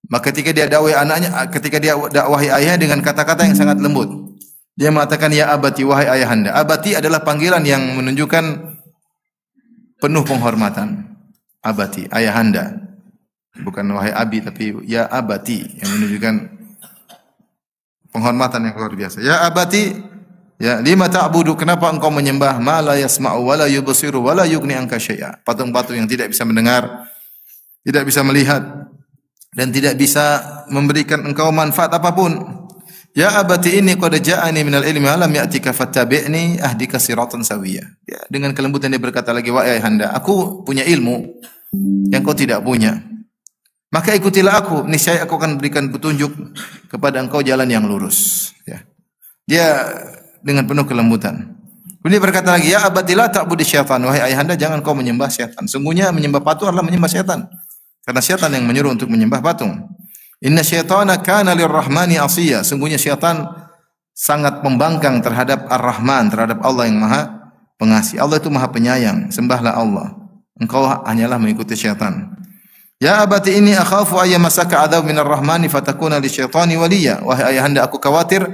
Maka ketika dia dakwahi anaknya, ketika dia dakwahi ayahnya dengan kata-kata yang sangat lembut. Dia mengatakan ya abati, wahai ayahanda. Abati adalah panggilan yang menunjukkan penuh penghormatan. Abati, ayahanda. Bukan wahai abi, tapi ya abati yang menunjukkan penghormatan yang luar biasa. Ya abati, ya lima ta'budu, kenapa engkau menyembah ma la yasma'u wa la yubsiru wa la yughni anka syai'a. Patung-patung yang tidak bisa mendengar, tidak bisa melihat dan tidak bisa memberikan engkau manfaat apapun. Ya abati inni qad ja'ani minal ilmi alam ya'tika fattabi'ni ahdika siratan sawiyya. Ya, dengan kelembutan dia berkata lagi, wahai ayahanda, aku punya ilmu yang kau tidak punya. Maka ikutilah aku, niscaya aku akan berikan petunjuk kepada engkau jalan yang lurus. Ya. Dia dengan penuh kelembutan. Kemudian berkata lagi, ya abati la ta'budi syaitan, wahai ayahanda, jangan kau menyembah syaitan. Sungguhnya menyembah patung adalah menyembah syaitan. Karena syaitan yang menyuruh untuk menyembah patung. Inna syaitana kana lirrahmani asiya. Sungguhnya syaitan sangat pembangkang terhadap Ar-Rahman, terhadap Allah yang Maha Pengasih. Allah itu Maha Penyayang. Sembahlah Allah. Engkau hanyalah mengikuti syaitan. Ya abati inni akhafu ayyamasaka adzab minar rahmani fatakuna lisyaitani waliya. Wahai ayahanda, aku khawatir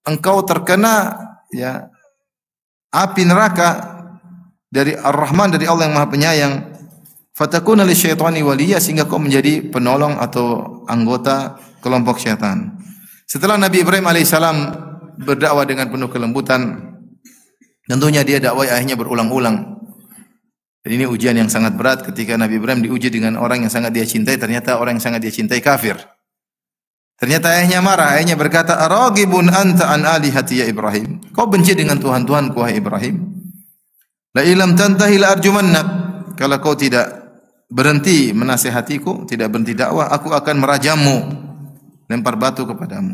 engkau terkena ya api neraka dari Ar-Rahman, dari Allah yang Maha Penyayang. Fatakuna lisyaitani waliya, sehingga kau menjadi penolong atau anggota kelompok syaitan. Setelah Nabi Ibrahim alaihissalam berdakwah dengan penuh kelembutan, tentunya dia dakwah ayahnya berulang-ulang. Dan ini ujian yang sangat berat ketika Nabi Ibrahim diuji dengan orang yang sangat dia cintai. Ternyata orang yang sangat dia cintai kafir. Ternyata ayahnya marah. Ayahnya berkata, "Aragibun anta an alihati ya Ibrahim." Kau benci dengan Tuhan-Tuhanku wahai Ibrahim. La ilam tantahi la arjumannak. Kalau kau tidak berhenti menasihatiku, tidak berhenti dakwah, aku akan merajammu, lempar batu kepadamu.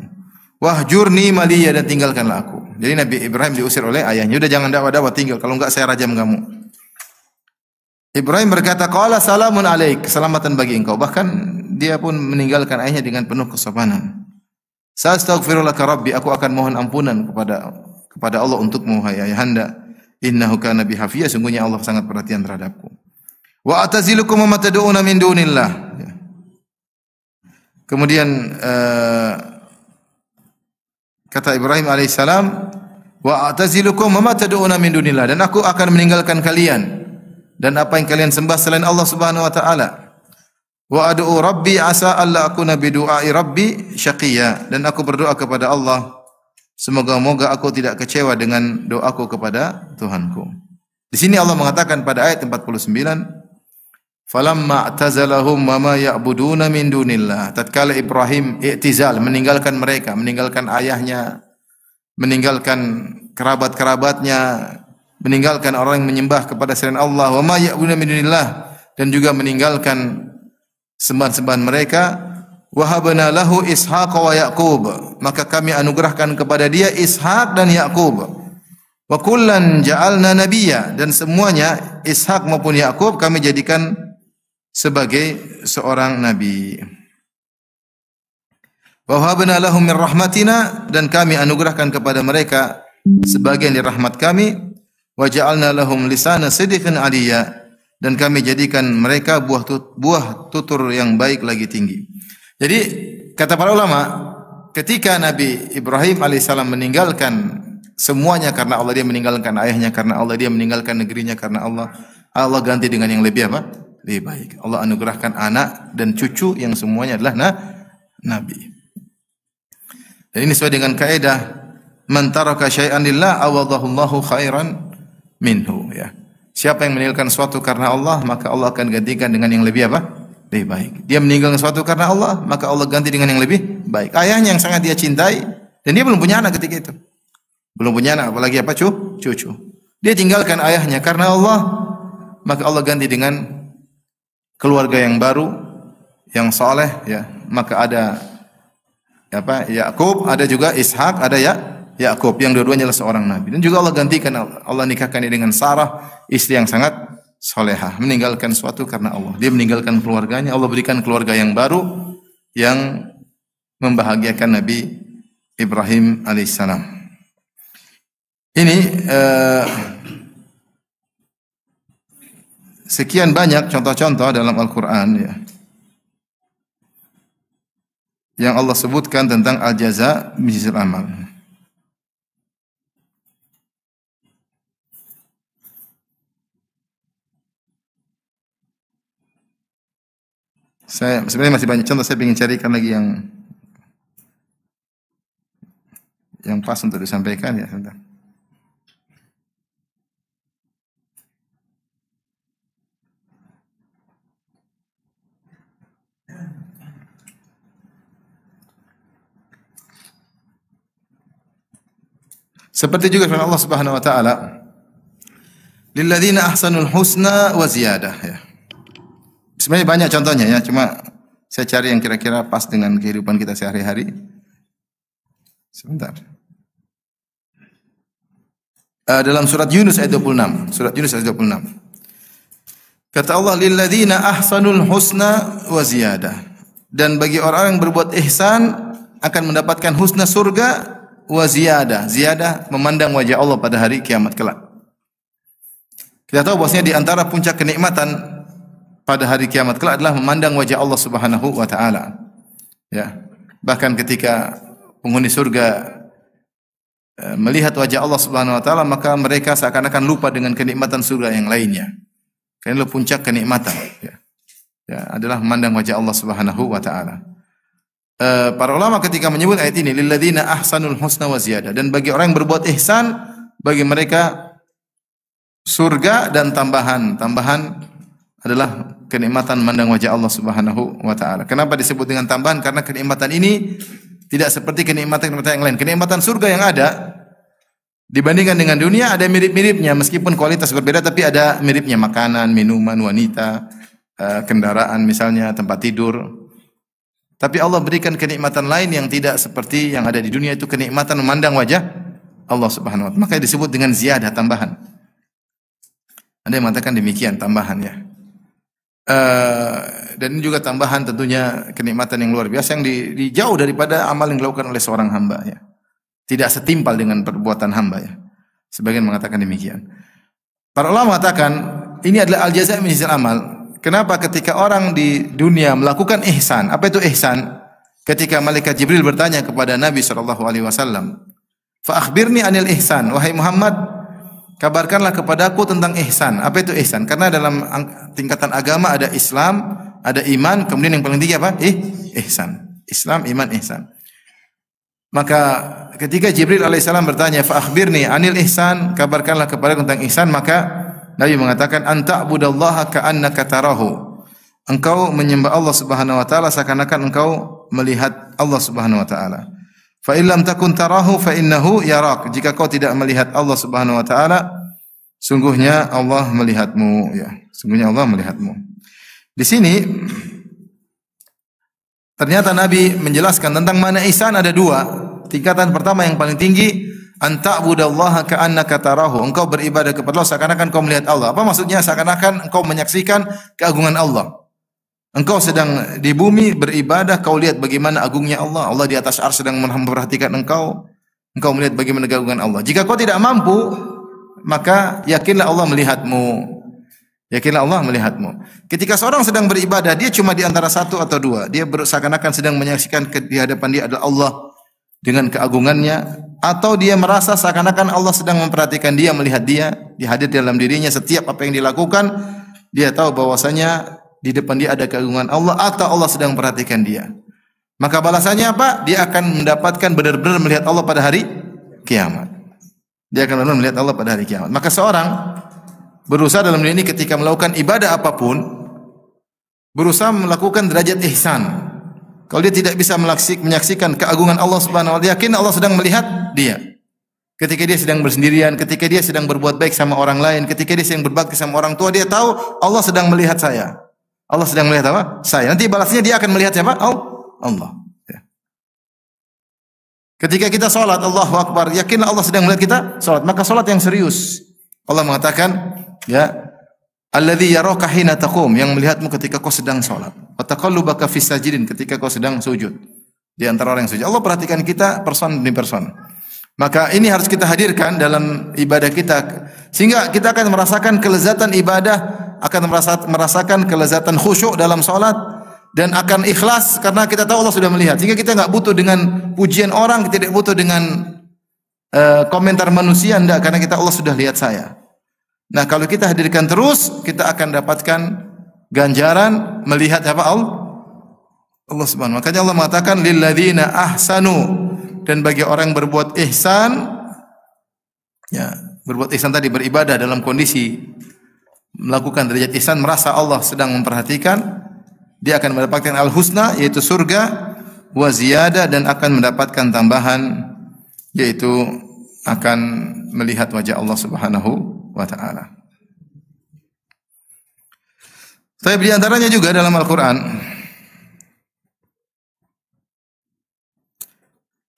Wahjurni maliya, dan tinggalkanlah aku. Jadi Nabi Ibrahim diusir oleh ayahnya. Udah jangan dakwah-dakwah, tinggal. Kalau enggak saya rajam kamu. Ibrahim berkata, qala salamun alaik, keselamatan bagi engkau. Bahkan dia pun meninggalkan ayahnya dengan penuh kesopanan. Sa'astaghfirulaka rabbi, aku akan mohon ampunan kepada Allah untukmu wahai ayahanda. Innahu kana bi hafiyah, sungguhnya Allah sangat perhatian terhadapku. Wa atazilukum ma tad'una min dunillah. Kemudian kata Ibrahim alaihissalam, wa atazilukum ma tad'una min dunillah, dan aku akan meninggalkan kalian dan apa yang kalian sembah selain Allah Subhanahu wa taala. Wa ad'u rabbi asa alla akuna bi du'ai rabbi syaqiyya, dan aku berdoa kepada Allah, semoga-moga aku tidak kecewa dengan doaku kepada Tuhanku. Di sini Allah mengatakan pada ayat 49, falamma i'tazalahum wa ma ya'buduna min dunillah. Tatkala Ibrahim i'tizal, meninggalkan mereka, meninggalkan ayahnya, meninggalkan kerabat-kerabatnya, meninggalkan orang yang menyembah kepada selain Allah, wa ma ya'buduna min dunillah, dan juga meninggalkan sembahan-sembahan mereka. Wahabna lahu Ishaq wa Yaqub, maka kami anugerahkan kepada dia Ishaq dan Yaqub. Wa kullan ja'alna nabiyya, dan semuanya Ishaq maupun Yaqub kami jadikan sebagai seorang nabi. Wa wahabna lahum min rahmatina, dan kami anugerahkan kepada mereka sebagian dari rahmat kami. Wa ja'alna lahum lisana sidqin aliyya, dan kami jadikan mereka buah tutur yang baik lagi tinggi. Jadi kata para ulama, ketika Nabi Ibrahim alaihissalam meninggalkan semuanya karena Allah, dia meninggalkan ayahnya karena Allah, dia meninggalkan negerinya karena Allah, Allah ganti dengan yang lebih apa? Lebih baik. Allah anugerahkan anak dan cucu yang semuanya adalah nabi. Dan ini sesuai dengan kaidah man taraka syai'an lillah awadahu Allahu khairan minhu, ya. Siapa yang meninggalkan sesuatu karena Allah, maka Allah akan gantikan dengan yang lebih apa? Lebih baik. Dia meninggalkan sesuatu karena Allah, maka Allah ganti dengan yang lebih baik. Ayahnya yang sangat dia cintai, dan dia belum punya anak ketika itu. Belum punya anak, apalagi apa? Cucu. Dia tinggalkan ayahnya karena Allah, maka Allah ganti dengan keluarga yang baru, yang saleh, ya. Maka ada apa? Yakub, ada juga Ishak, ada Yakub, yang dua-duanya adalah seorang nabi. Dan juga Allah gantikan, Allah nikahkan dia dengan Sarah, istri yang sangat solehah, meninggalkan sesuatu karena Allah. Dia meninggalkan keluarganya, Allah berikan keluarga yang baru yang membahagiakan Nabi Ibrahim alaihissalam. Ini sekian banyak contoh-contoh dalam Al-Quran ya, yang Allah sebutkan tentang al-jaza min jinsil amal. Saya sebenarnya masih banyak contoh, saya ingin carikan lagi yang pas untuk disampaikan ya. Sebentar. Seperti juga firman Allah Subhanahu wa taala, "Lilladzina ahsanul husna wa ziyadah." Ya. Sebenarnya banyak contohnya ya, cuma saya cari yang kira-kira pas dengan kehidupan kita sehari-hari. Sebentar. Dalam surat Yunus ayat 26, surat Yunus ayat 26. Kata Allah, "Lilladzina ahsanul husna wa ziyadah." Dan bagi orang yang berbuat ihsan akan mendapatkan husna surga wa ziyadah. Ziyadah memandang wajah Allah pada hari kiamat kelak. Kita tahu bahwasanya di antara puncak kenikmatan pada hari kiamat kelak adalah memandang wajah Allah Subhanahu wa taala. Ya. Bahkan ketika penghuni surga melihat wajah Allah Subhanahu wa taala, maka mereka seakan-akan lupa dengan kenikmatan surga yang lainnya. Karena itu puncak kenikmatan, ya. Ya, adalah memandang wajah Allah Subhanahu wa taala. Para ulama ketika menyebut ayat ini, lilladzina ahsanul husna wa ziyadah, dan bagi orang yang berbuat ihsan, bagi mereka surga dan tambahan. Tambahan adalah kenikmatan memandang wajah Allah Subhanahu wa taala. Kenapa disebut dengan tambahan? Karena kenikmatan ini tidak seperti kenikmatan-kenikmatan yang lain. Kenikmatan surga yang ada dibandingkan dengan dunia ada mirip-miripnya, meskipun kualitas berbeda tapi ada miripnya, makanan, minuman, wanita, kendaraan misalnya, tempat tidur. Tapi Allah berikan kenikmatan lain yang tidak seperti yang ada di dunia, itu kenikmatan memandang wajah Allah Subhanahu wa taala. Maka disebut dengan ziyadah, tambahan. Ada yang mengatakan demikian, tambahan ya. Dan ini juga tambahan tentunya kenikmatan yang luar biasa yang dijauh daripada amal yang dilakukan oleh seorang hamba ya. Tidak setimpal dengan perbuatan hamba ya. Sebagian mengatakan demikian. Para ulama mengatakan ini adalah al-jaza' min jinsil amal. Kenapa ketika orang di dunia melakukan ihsan? Apa itu ihsan? Ketika malaikat Jibril bertanya kepada Nabi sallallahu alaihi wasallam, "Fa akhbirni anil ihsan." Wahai Muhammad, kabarkanlah kepadaku tentang ihsan. Apa itu ihsan? Karena dalam tingkatan agama ada Islam, ada iman, kemudian yang paling tinggi apa? Ihsan. Islam, iman, ihsan. Maka ketika Jibril alaihissalam bertanya, "Fa akhbirni anil ihsan," kabarkanlah kepadaku tentang ihsan, maka Nabi mengatakan, "Anta budallaha ka'annaka tarahu." Engkau menyembah Allah Subhanahu wa taala seakan-akan engkau melihat Allah Subhanahu wa taala. Fa illam takun tarahu fa innahu yarak. Jika kau tidak melihat Allah Subhanahu wa taala, sungguhnya Allah melihatmu ya. Sungguhnya Allah melihatmu. Di sini ternyata Nabi menjelaskan tentang mana ihsan ada dua. Tingkatan pertama yang paling tinggi, anta budallaha ka'annaka tarahu. Engkau beribadah kepada Allah seakan-akan engkau melihat Allah. Apa maksudnya? Seakan-akan engkau menyaksikan keagungan Allah. Engkau sedang di bumi beribadah, kau lihat bagaimana agungnya Allah. Allah di atas arsy sedang memperhatikan engkau. Engkau melihat bagaimana keagungan Allah. Jika kau tidak mampu, maka yakinlah Allah melihatmu. Yakinlah Allah melihatmu. Ketika seorang sedang beribadah, dia cuma di antara satu atau dua. Dia seakan-akan sedang menyaksikan di hadapan dia adalah Allah dengan keagungannya, atau dia merasa seakan-akan Allah sedang memperhatikan dia, melihat dia, dihadir dalam dirinya setiap apa yang dilakukan. Dia tahu bahwasanya di depan dia ada keagungan Allah, atau Allah sedang memperhatikan dia. Maka balasannya apa? Dia akan mendapatkan benar-benar melihat Allah pada hari kiamat. Dia akan benar-benar melihat Allah pada hari kiamat. Maka seorang berusaha dalam diri ini ketika melakukan ibadah apapun, berusaha melakukan derajat ihsan. Kalau dia tidak bisa menyaksikan keagungan Allah Subhanahu wa taala, yakin Allah sedang melihat dia. Ketika dia sedang bersendirian, ketika dia sedang berbuat baik sama orang lain, ketika dia sedang berbakti sama orang tua, dia tahu Allah sedang melihat saya. Allah sedang melihat apa? Saya. Nanti balasnya dia akan melihat siapa? Allah. Ya. Ketika kita salat, Allahu Akbar, yakinlah Allah sedang melihat kita salat. Maka salat yang serius. Allah mengatakan, ya, Alladzi yaraka hina taqum, yang melihatmu ketika kau sedang salat. Wa taqallubaka fis sajidin, ketika kau sedang sujud. Di antara orang yang sujud. Allah perhatikan kita person demi person. Maka ini harus kita hadirkan dalam ibadah kita sehingga kita akan merasakan kelezatan ibadah, akan merasakan kelezatan khusyuk dalam salat dan akan ikhlas karena kita tahu Allah sudah melihat. Sehingga kita enggak butuh dengan pujian orang, kita tidak butuh dengan komentar manusia, enggak, karena kita Allah sudah lihat saya. Nah, kalau kita hadirkan terus, kita akan dapatkan ganjaran melihat apa Allah Subhanahu. Makanya Allah mengatakan lil ladzina ahsanu, dan bagi orang yang berbuat ihsan, ya, berbuat ihsan tadi beribadah dalam kondisi melakukan derajat ihsan, merasa Allah sedang memperhatikan, dia akan mendapatkan al-husna yaitu surga, wa ziyada, dan akan mendapatkan tambahan yaitu akan melihat wajah Allah Subhanahu wa ta'ala. Tapi di antaranya juga dalam Al-Quran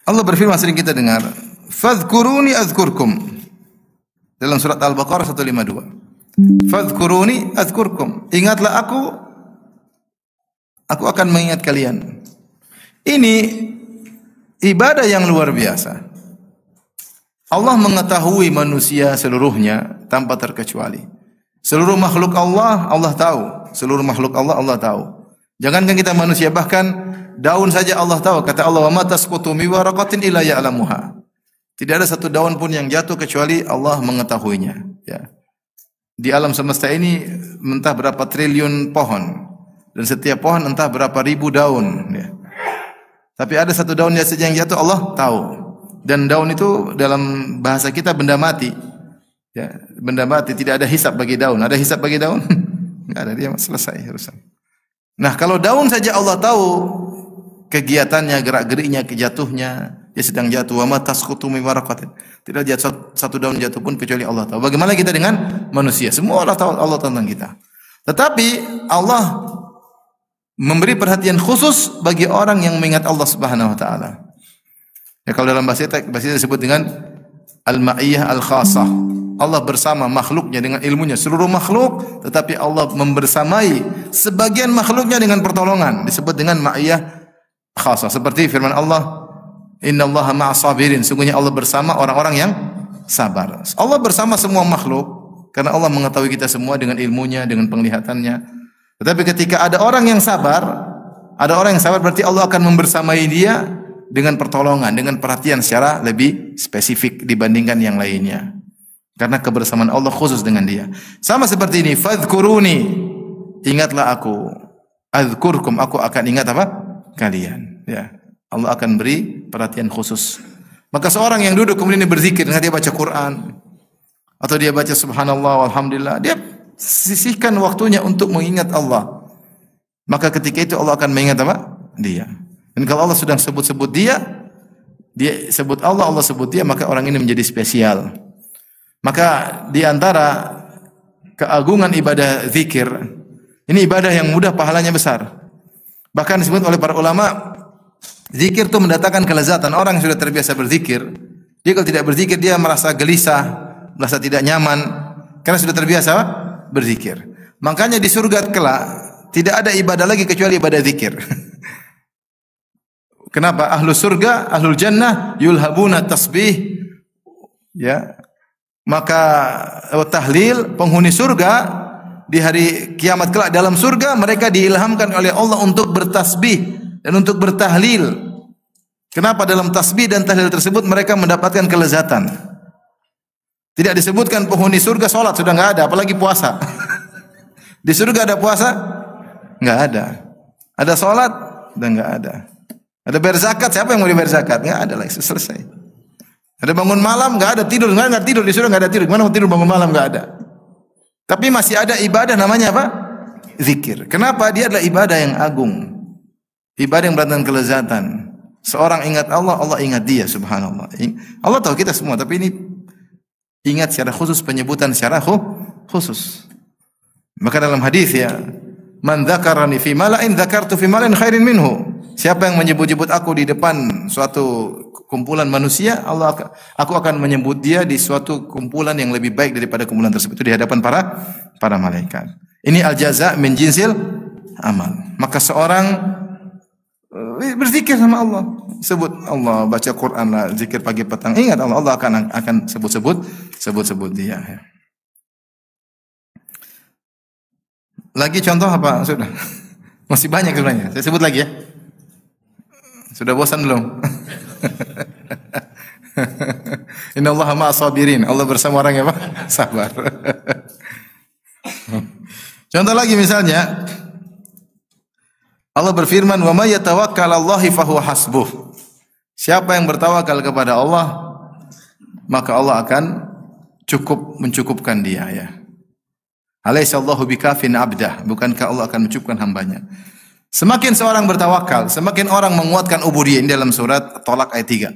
Allah berfirman, sering kita dengar, fadhkuruni azkurkum, dalam surat Al-Baqarah 152. Fadhkuruni azkurkum, ingatlah aku akan mengingat kalian. Ini ibadah yang luar biasa. Allah mengetahui manusia seluruhnya tanpa terkecuali. Seluruh makhluk Allah, Allah tahu. Seluruh makhluk Allah, Allah tahu. Jangankan kita manusia, bahkan daun saja Allah tahu. Kata Allah, wa ma tasqutu min waraqatin illa ya'lamuha. Tidak ada satu daun pun yang jatuh kecuali Allah mengetahuinya. Ya. Di alam semesta ini entah berapa triliun pohon, dan setiap pohon entah berapa ribu daun. Ya. Tapi ada satu daun saja yang jatuh, Allah tahu. Dan daun itu dalam bahasa kita benda mati. Ya, benda mati, tidak ada hisab bagi daun. Ada hisab bagi daun? Enggak ada, dia selesai urusan. Nah, kalau daun saja Allah tahu kegiatannya, gerak-geriknya, kejatuhnya, dia sedang jatuh. Wa ma tasqutu min waraqatin. Tidak jatuh satu daun jatuh pun kecuali Allah tahu. Bagaimana kita dengan manusia? Semua Allah tahu, Allah tentang kita. Tetapi Allah memberi perhatian khusus bagi orang yang mengingat Allah Subhanahu wa taala. Ya, kalau dalam bahasa kita disebut dengan al-ma'iyah al-khassah. Allah bersama makhluknya dengan ilmunya, seluruh makhluk, tetapi Allah membersamai sebagian makhluknya dengan pertolongan, disebut dengan ma'iyah khassah. Seperti firman Allah, innallaha ma'as sabirin, sungguhnya Allah bersama orang-orang yang sabar. Allah bersama semua makhluk karena Allah mengetahui kita semua dengan ilmunya, dengan penglihatannya. Tetapi ketika ada orang yang sabar, berarti Allah akan membersamai dia dengan pertolongan, dengan perhatian secara lebih spesifik dibandingkan yang lainnya. Karena kebersamaan Allah khusus dengan dia. Sama seperti ini, fadhkuruni, ingatlah aku, azkurkum, aku akan ingat apa? Kalian. Ya, Allah akan beri perhatian khusus. Maka seorang yang duduk kemudian dia berzikir, dia baca Quran, atau dia baca subhanallah, alhamdulillah, dia sisihkan waktunya untuk mengingat Allah. Maka ketika itu Allah akan mengingat apa? Dia. Dan kalau Allah sedang sebut-sebut dia sebut Allah, Allah sebut dia, maka orang ini menjadi spesial. Maka di antara keagungan ibadah zikir, ini ibadah yang mudah, pahalanya besar. Bahkan disebut oleh para ulama, zikir itu mendatangkan kelezatan. Orang yang sudah terbiasa berzikir, dia kalau tidak berzikir dia merasa gelisah, merasa tidak nyaman, karena sudah terbiasa berzikir. Makanya di surga kelak tidak ada ibadah lagi kecuali ibadah zikir. Kenapa? Ahlus surga, ahlul jannah yulhabuna tasbih. Ya. Maka tahlil, penghuni surga di hari kiamat kelak dalam surga mereka diilhamkan oleh Allah untuk bertasbih dan untuk bertahlil. Kenapa? Dalam tasbih dan tahlil tersebut mereka mendapatkan kelezatan. Tidak disebutkan penghuni surga salat sudah enggak ada, apalagi puasa. Di surga ada puasa? Enggak ada. Ada salat? Dan enggak ada. Ada bayar zakat, siapa yang mau dibayar zakat? Enggak ada lagi, selesai. Ada bangun malam, enggak ada tidur, enggak tidur, di surga enggak ada tidur. Gimana mau tidur bangun malam? Enggak ada. Tapi masih ada ibadah namanya apa? Zikir. Kenapa? Dia adalah ibadah yang agung. Ibadah yang berdatang kelezatan. Seorang ingat Allah, Allah ingat dia, subhanallah. Allah tahu kita semua, tapi ini ingat secara khusus, penyebutan secara khusus. Maka dalam hadis ya, man dzakarani fi mala'in dzakartu fi mala'in khairin minhu. Siapa yang menyebut-nyebut aku di depan suatu kumpulan manusia, aku akan menyebut dia di suatu kumpulan yang lebih baik daripada kumpulan tersebut, itu di hadapan para malaikat. Ini al-jaza min jinsil amal. Maka seorang berzikir sama Allah, sebut Allah, baca Quran lah, zikir pagi petang, ingat Allah, Allah akan sebut dia. Lagi contoh apa? Sudah. Masih banyak sebenarnya. Saya sebut lagi ya. Sudah bosan belum? Inna Allah ma'as sabirin. Allah bersama orang yang apa? Sabar. Contoh lagi misalnya, Allah berfirman, "Wa may yatawakkal 'alallahi fahuwa hasbuh." Siapa yang bertawakal kepada Allah, maka Allah akan mencukupkan dia, ya. Alaihissallahu bikafin abdah. Bukankah Allah akan mencukupkan hambanya? Semakin seorang bertawakal, semakin orang menguatkan ubudiyah. Ini dalam surat Tolak ayat 3.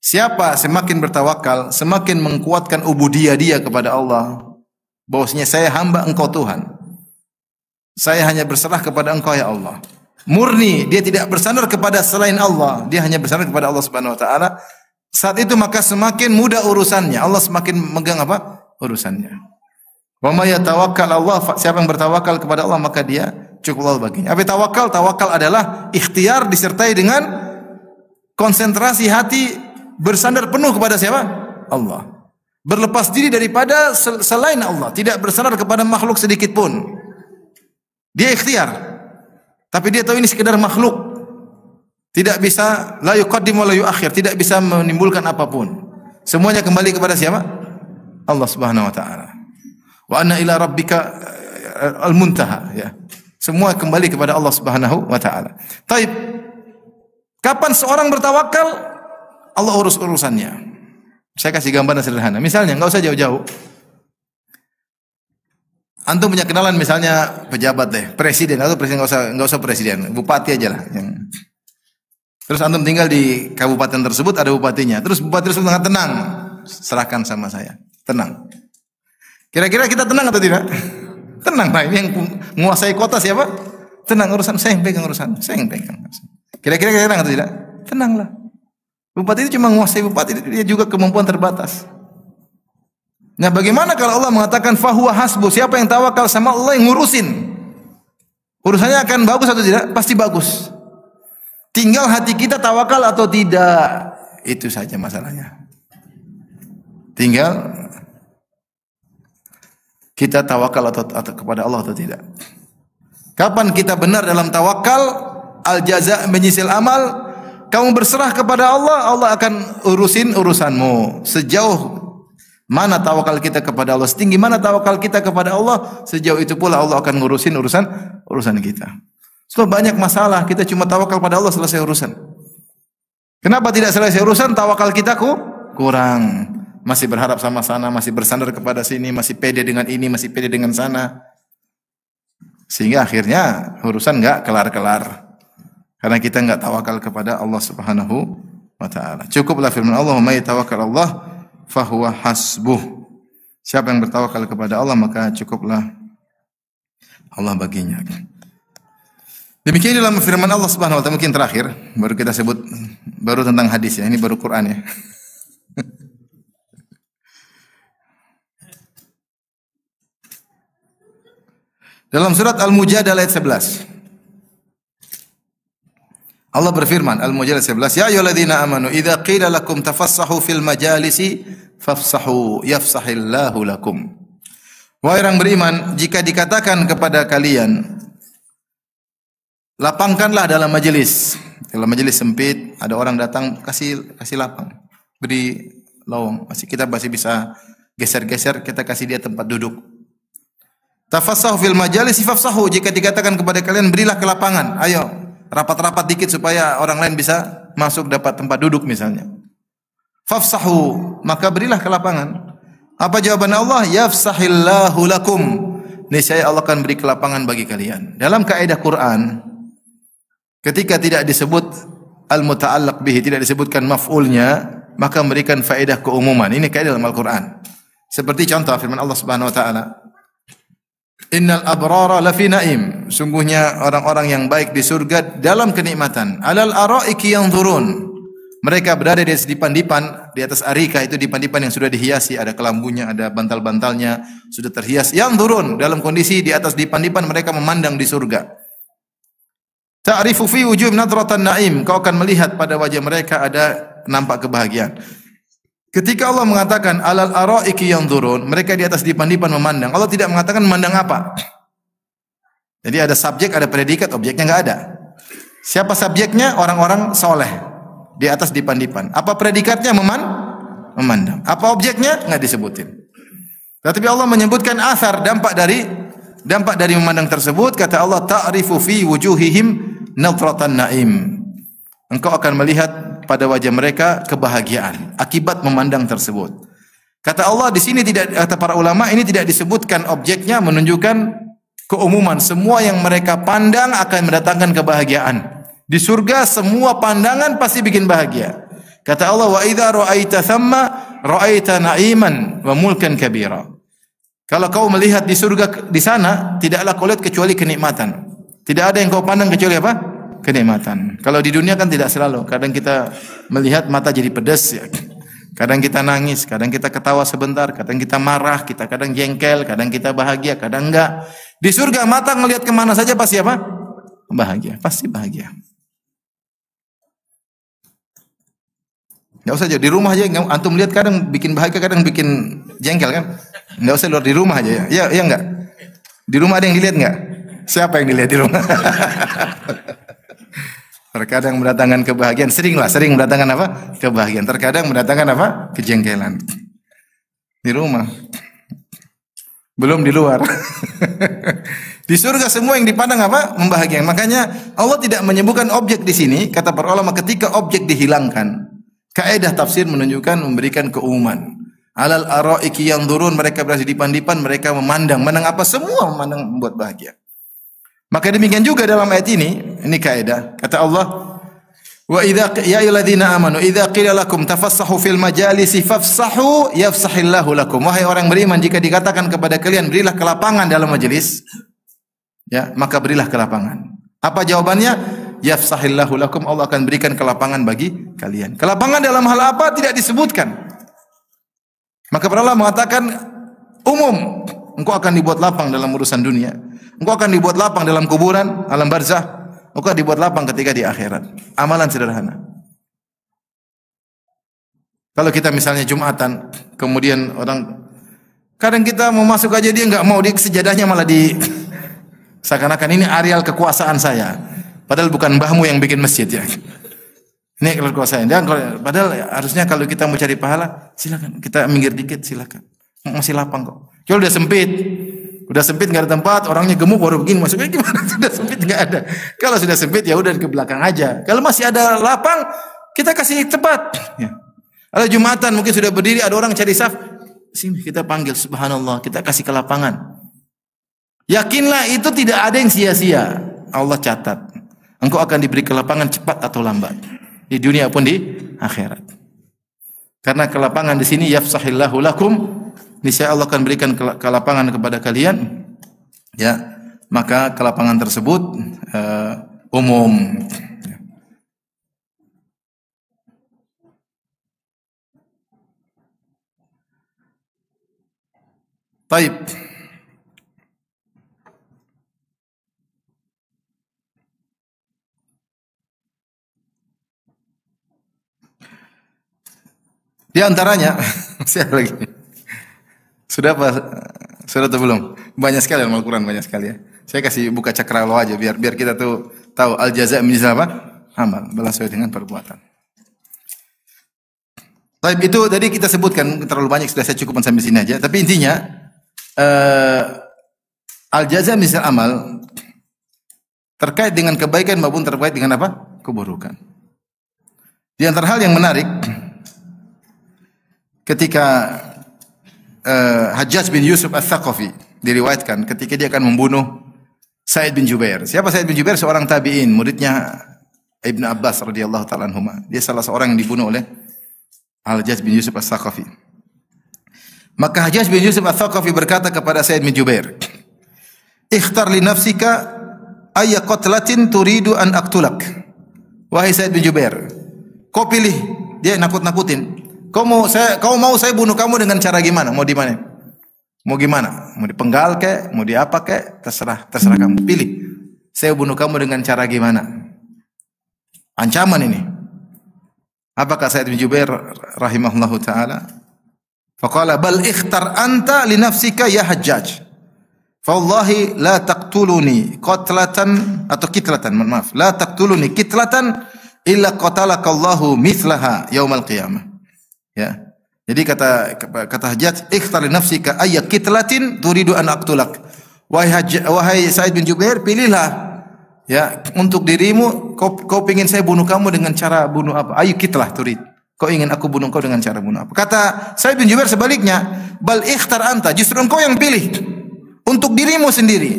Siapa semakin bertawakal, semakin menguatkan ubudiyah dia kepada Allah. Bahwasanya saya hamba Engkau Tuhan. Saya hanya berserah kepada Engkau ya Allah. Murni, dia tidak bersandar kepada selain Allah, dia hanya bersandar kepada Allah Subhanahu wa taala. Saat itu maka semakin mudah urusannya. Allah semakin megang apa? Urusannya. Wa may yatawakkal Allah, siapa yang bertawakal kepada Allah maka dia cukup Allah baginya. Apa tawakal? Tawakal adalah ikhtiar disertai dengan konsentrasi hati bersandar penuh kepada siapa? Allah. Berlepas diri daripada selain Allah, tidak bersandar kepada makhluk sedikit pun. Dia ikhtiar, tapi dia tahu ini sekedar makhluk. Tidak bisa la yuqaddim wa la yuakhir, tidak bisa menimbulkan apapun. Semuanya kembali kepada siapa? Allah Subhanahu wa taala. Wa anna ila rabbika al-muntaha, ya. Semua kembali kepada Allah Subhanahu wa taala. Taib. Kapan seorang bertawakal? Allah urus urusannya. Saya kasih gambaran sederhana. Misalnya, enggak usah jauh-jauh. Antum punya kenalan misalnya pejabat deh, presiden atau presiden enggak usah presiden, bupati aja lah. Terus antum tinggal di kabupaten tersebut, ada bupatinya. Terus bupati tersebut mengatakan, tenang, serahkan sama saya. Tenang. Kira-kira kita tenang atau tidak? Tenang lah, ini yang menguasai kota siapa? Tenang, urusan saya yang pegang urusan. Saya yang pegang. Kira-kira tenang atau tidak? Tenanglah. Bupati itu cuma menguasai bupati, dia juga kemampuan terbatas. Nah, bagaimana kalau Allah mengatakan fahuwa hasbu, siapa yang tawakal sama Allah yang ngurusin? Urusannya akan bagus atau tidak? Pasti bagus. Tinggal hati kita tawakal atau tidak. Itu saja masalahnya. Tinggal kita tawakal atau kepada Allah atau tidak. Kapan kita benar dalam tawakal? Al-jaza' menyisil amal. Kamu berserah kepada Allah, Allah akan urusin urusanmu. Sejauh mana tawakal kita kepada Allah, setinggi mana tawakal kita kepada Allah, sejauh itu pula Allah akan ngurusin urusan kita. So banyak masalah, kita cuma tawakal pada Allah selesai urusan. Kenapa tidak selesai urusan? Tawakal kita kurang. Masih berharap sama sana, masih bersandar kepada sini, masih pede dengan ini, masih pede dengan sana. Sehingga akhirnya urusan enggak kelar-kelar. Karena kita enggak tawakal kepada Allah Subhanahu wa taala. Cukuplah firman Allah, "May tawakkal Allah fahuwa hasbuh." Siapa yang bertawakal kepada Allah maka cukuplah Allah baginya. Demikian dalam firman Allah Subhanahu wa taala. Mungkin terakhir baru kita sebut baru tentang hadis ya. Ini baru Quran ya. Dalam surat Al-Mujadalah ayat 11. Allah berfirman, Al-Mujadalah 11, "Ya ayyuhalladzina amanu idza qila lakum tafassahu fil majalisi fafsahu yafsahillahu lakum." Wahai orang beriman, jika dikatakan kepada kalian lapangkanlah dalam majelis. Dalam majelis sempit, ada orang datang, kasih lapang. Beri lowong. Kita masih bisa geser-geser, kita kasih dia tempat duduk. Tafassahu fil majalisi fafsahu, jika dikatakan kepada kalian berilah kelapangan. Ayo, rapat-rapat dikit supaya orang lain bisa masuk dapat tempat duduk misalnya. Fafsahu, maka berilah kelapangan. Apa jawaban Allah? Yafsahillahu lakum. Niscaya Allah akan beri kelapangan bagi kalian. Dalam kaidah Quran, ketika tidak disebut al-muta'allaq bihi, tidak disebutkan maf'ulnya, maka memberikan faedah keumuman. Ini kaidah dalam Al-Quran. Seperti contoh firman Allah Subhanahu wa taala, Innal abrara lafi naim. Sungguhnya orang-orang yang baik di surga dalam kenikmatan. Alal araiki yanzurun. Mereka berada di atas dipan-dipan, di atas arika itu dipan-dipan yang sudah dihiasi, ada kelambunya, ada bantal-bantalnya, sudah terhias. Yanzurun, dalam kondisi di atas dipan-dipan mereka memandang di surga. Ta'rifu fi wujuhim nadratan naim. Kau akan melihat pada wajah mereka ada nampak kebahagiaan. Ketika Allah mengatakan alal araiki yanzurun, mereka di atas dipan-dipan memandang. Allah tidak mengatakan memandang apa. Jadi ada subjek, ada predikat, objeknya enggak ada. Siapa subjeknya? Orang-orang soleh di atas dipan-dipan. Apa predikatnya? Memandang. Apa objeknya? Enggak disebutin. Tetapi Allah menyebutkan asar, dampak dari memandang tersebut. Kata Allah, ta'rifu fi wujuhihim nadratan naim. Engkau akan melihat pada wajah mereka kebahagiaan akibat memandang tersebut. Kata Allah di sini tidak, kata para ulama, ini tidak disebutkan objeknya, menunjukkan keumuman. Semua yang mereka pandang akan mendatangkan kebahagiaan. Di surga semua pandangan pasti bikin bahagia. Kata Allah, wa idza ra'aita thamma ra'aita na'iman wa mulkan kabira. Kalau kau melihat di surga di sana, tidaklah kau lihat kecuali kenikmatan. Tidak ada yang kau pandang kecuali apa? Kenikmatan. Kalau di dunia kan tidak selalu. Kadang kita melihat mata jadi pedas ya. Kadang kita nangis, kadang kita ketawa sebentar, kadang kita marah, kita kadang jengkel, kadang kita bahagia, kadang enggak. Di surga mata ngelihat kemana saja pasti apa? Bahagia, pasti bahagia. Enggak usah aja di rumah aja, antum lihat kadang bikin bahagia, kadang bikin jengkel kan? Enggak usah luar, di rumah aja ya. Ya enggak? Di rumah ada yang dilihat enggak? Siapa yang dilihat di rumah? Terkadang mendatangkan kebahagiaan, sering mendatangkan apa? Kebahagiaan. Terkadang mendatangkan apa? Kejengkelan. Di rumah. Belum di luar. Di surga semua yang dipandang apa? Membahagiakan. Makanya Allah tidak menyebutkan objek di sini. Kata para ulama, ketika objek dihilangkan, kaidah tafsir menunjukkan memberikan keumuman. Alal araiki yanzurun, mereka berada di dipan-dipan, mereka memandang apa? Semua memandang membuat bahagia. Maka demikian juga dalam ayat ini kaidah. Kata Allah, wa idza ya ayyuhalladzina amanu idza qila lakum tafassahu fil majalisi fafsahu yafsahillahu lakum. Wahai orang beriman, jika dikatakan kepada kalian berilah kelapangan dalam majelis, ya, maka berilah kelapangan. Apa jawabannya? Yafsahillahu lakum, Allah akan berikan kelapangan bagi kalian. Kelapangan dalam hal apa? Tidak disebutkan. Maka Allah mengatakan umum, engkau akan dibuat lapang dalam urusan dunia. Engkau akan dibuat lapang dalam kuburan, alam barzah. Engkau akan dibuat lapang ketika di akhirat. Amalan sederhana. Kalau kita misalnya Jumatan, kemudian orang, kadang kita mau masuk aja dia enggak mau, dia sejadahnya malah di seakan-akan ini areal kekuasaan saya. Padahal bukan mbahmu yang bikin masjid ya. Ini kekuasaan. Dan padahal harusnya kalau kita mau cari pahala, silakan kita minggir dikit, silakan. Masih lapang kok. Kalau udah sempit nggak ada tempat, orangnya gemuk baru begini masuknya gimana? Sudah sempit nggak ada. Kalau sudah sempit ya udah ke belakang aja. Kalau masih ada lapang, kita kasih tempat. Ya. Ada Jumatan mungkin sudah berdiri, ada orang cari saf, sini kita panggil, subhanallah, kita kasih ke lapangan. Yakinlah itu tidak ada yang sia-sia. Allah catat. Engkau akan diberi kelapangan cepat atau lambat. Di dunia pun di akhirat. Karena kelapangan di sini yafsahillahu lakum, niscaya Allah akan berikan kelapangan kepada kalian, ya, maka kelapangan tersebut umum. Baik. Di antaranya, siapa lagi? Sudah apa? Sudah atau belum? Banyak sekali Al-Quran, banyak sekali ya. Saya kasih buka Cakrawala aja biar kita tuh tahu al jaza' min jinsil apa? Amal, balas sesuai dengan perbuatan. Baik, itu tadi kita sebutkan terlalu banyak, sudah saya cukupkan sampai sini aja. Tapi intinya al jaza' min jinsil amal terkait dengan kebaikan maupun terkait dengan apa? Keburukan. Di antara hal yang menarik ketika Hajjaj bin Yusuf Al-Thaqafi diriwayatkan ketika dia akan membunuh Sa'id bin Jubair. Siapa Sa'id bin Jubair? Seorang tabi'in, muridnya Ibnu Abbas radhiyallahu ta'ala anhuma. Dia salah seorang yang dibunuh oleh Hajjaj bin Yusuf Al-Thaqafi. Maka Hajjaj bin Yusuf Al-Thaqafi berkata kepada Sa'id bin Jubair, ikhtar li nafsika ayya qatlatin turidu an aqtulak. Wahai Sa'id bin Jubair, kau pilih, dia nakut-nakutin. Kau mau saya bunuh kamu dengan cara gimana? Mau di mana? Mau gimana? Mau dipenggal kek? Mau di apa kek? Terserah kamu. Pilih. Saya bunuh kamu dengan cara gimana? Ancaman ini. Apakah Sa'id bin Jubair rahimahullahu taala? Faqala bal ikhtar anta li nafsika ya Hajjaj. Fa wallahi la taqtuluni qatlatan atau kitlatan, maaf. La taqtuluni kitlatan illa qatalakallahu mithlaha yaumal qiyamah. Ya. Jadi kata Hajjaj, ikhtar li nafsika ayya kitlatin turidu an aqtulak. Wahai Sa'id bin Jubair, pilihlah ya untuk dirimu, kau ingin saya bunuh kamu dengan cara bunuh apa? Ayu kitlah turid. Kau ingin aku bunuh kau dengan cara bunuh apa? Kata Sa'id bin Jubair sebaliknya, bal ikhtar anta, justru engkau yang pilih untuk dirimu sendiri.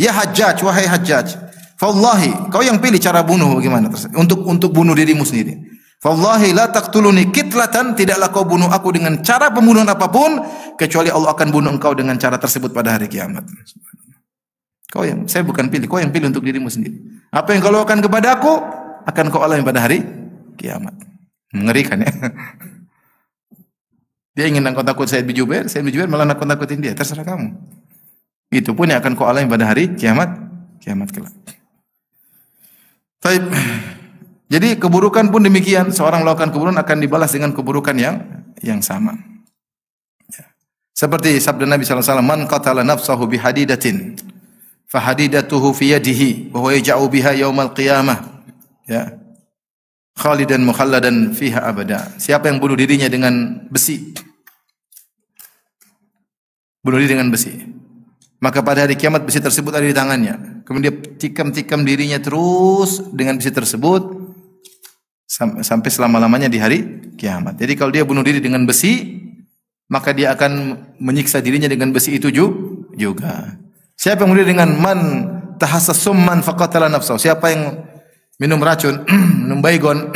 Ya Hajjaj, wahai Hajjaj, fawallahi, kau yang pilih cara bunuh bagaimana untuk bunuh dirimu sendiri. Fawallahi la taqtuluni kitlatan, tidaklah kau bunuh aku dengan cara pembunuhan apapun kecuali Allah akan bunuh engkau dengan cara tersebut pada hari kiamat. Saya bukan pilih, kau yang pilih untuk dirimu sendiri. Apa yang kau lakukan kepada aku akan kau alami pada hari kiamat. Mengerikan ya. Dia ingin nakut-nakut Sa'id bin Jubair malah nakut-nakutin dia. Terserah kamu. Itu pun yang akan kau alami pada hari kiamat kelak. Baik. Jadi keburukan pun demikian, seorang melakukan keburukan akan dibalas dengan keburukan yang sama. Ya. Seperti sabda Nabi sallallahu alaihi wasallam, "Man qatala nafsahu bihadidatin fa hadidatuhu fi yadihi wa huwa yaj'u biha yaumal qiyamah." Ya. Khalidan mukhalladan fiha abada. Siapa yang bunuh dirinya dengan besi? Bunuh diri dengan besi. Maka pada hari kiamat besi tersebut ada di tangannya. Kemudian dia tikam-tikam dirinya terus dengan besi tersebut sampai selama-lamanya di hari kiamat. Jadi kalau dia bunuh diri dengan besi, maka dia akan menyiksa dirinya dengan besi itu juga. Siapa yang bunuh diri dengan man tahassas summan faqatala nafsahu? Siapa yang minum racun, minum baygon,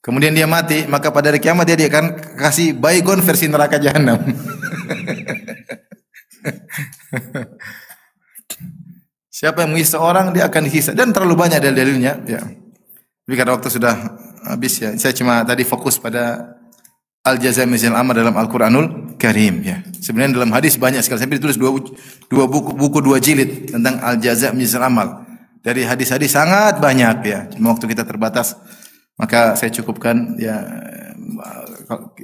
kemudian dia mati, maka pada hari kiamat dia akan kasih baygon versi neraka jahanam. Siapa yang menghisap orang, dia akan dihisap. Dan terlalu banyak dalil-dalilnya. Ya. Tapi karena waktu sudah habis ya, saya cuma tadi fokus pada al-jaza' mizal amal dalam Al-Qur'anul Karim ya. Sebenarnya dalam hadis banyak sekali. Sampai ditulis dua buku 2 jilid tentang al-jaza' mizal amal. Dari hadis-hadis sangat banyak ya. Cuma waktu kita terbatas, maka saya cukupkan ya.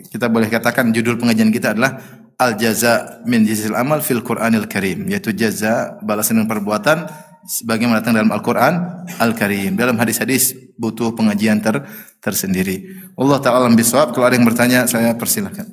Kita boleh katakan judul pengajian kita adalah al-jaza' min jinsil amal fil Qur'anil Karim, yaitu jaza, balasan dengan perbuatan sebagaimana datang dalam Al-Qur'an Al-Karim. Dalam hadis-hadis butuh pengajian tersendiri. Allah taala alam bisawab. Kalau ada yang bertanya, saya persilahkan.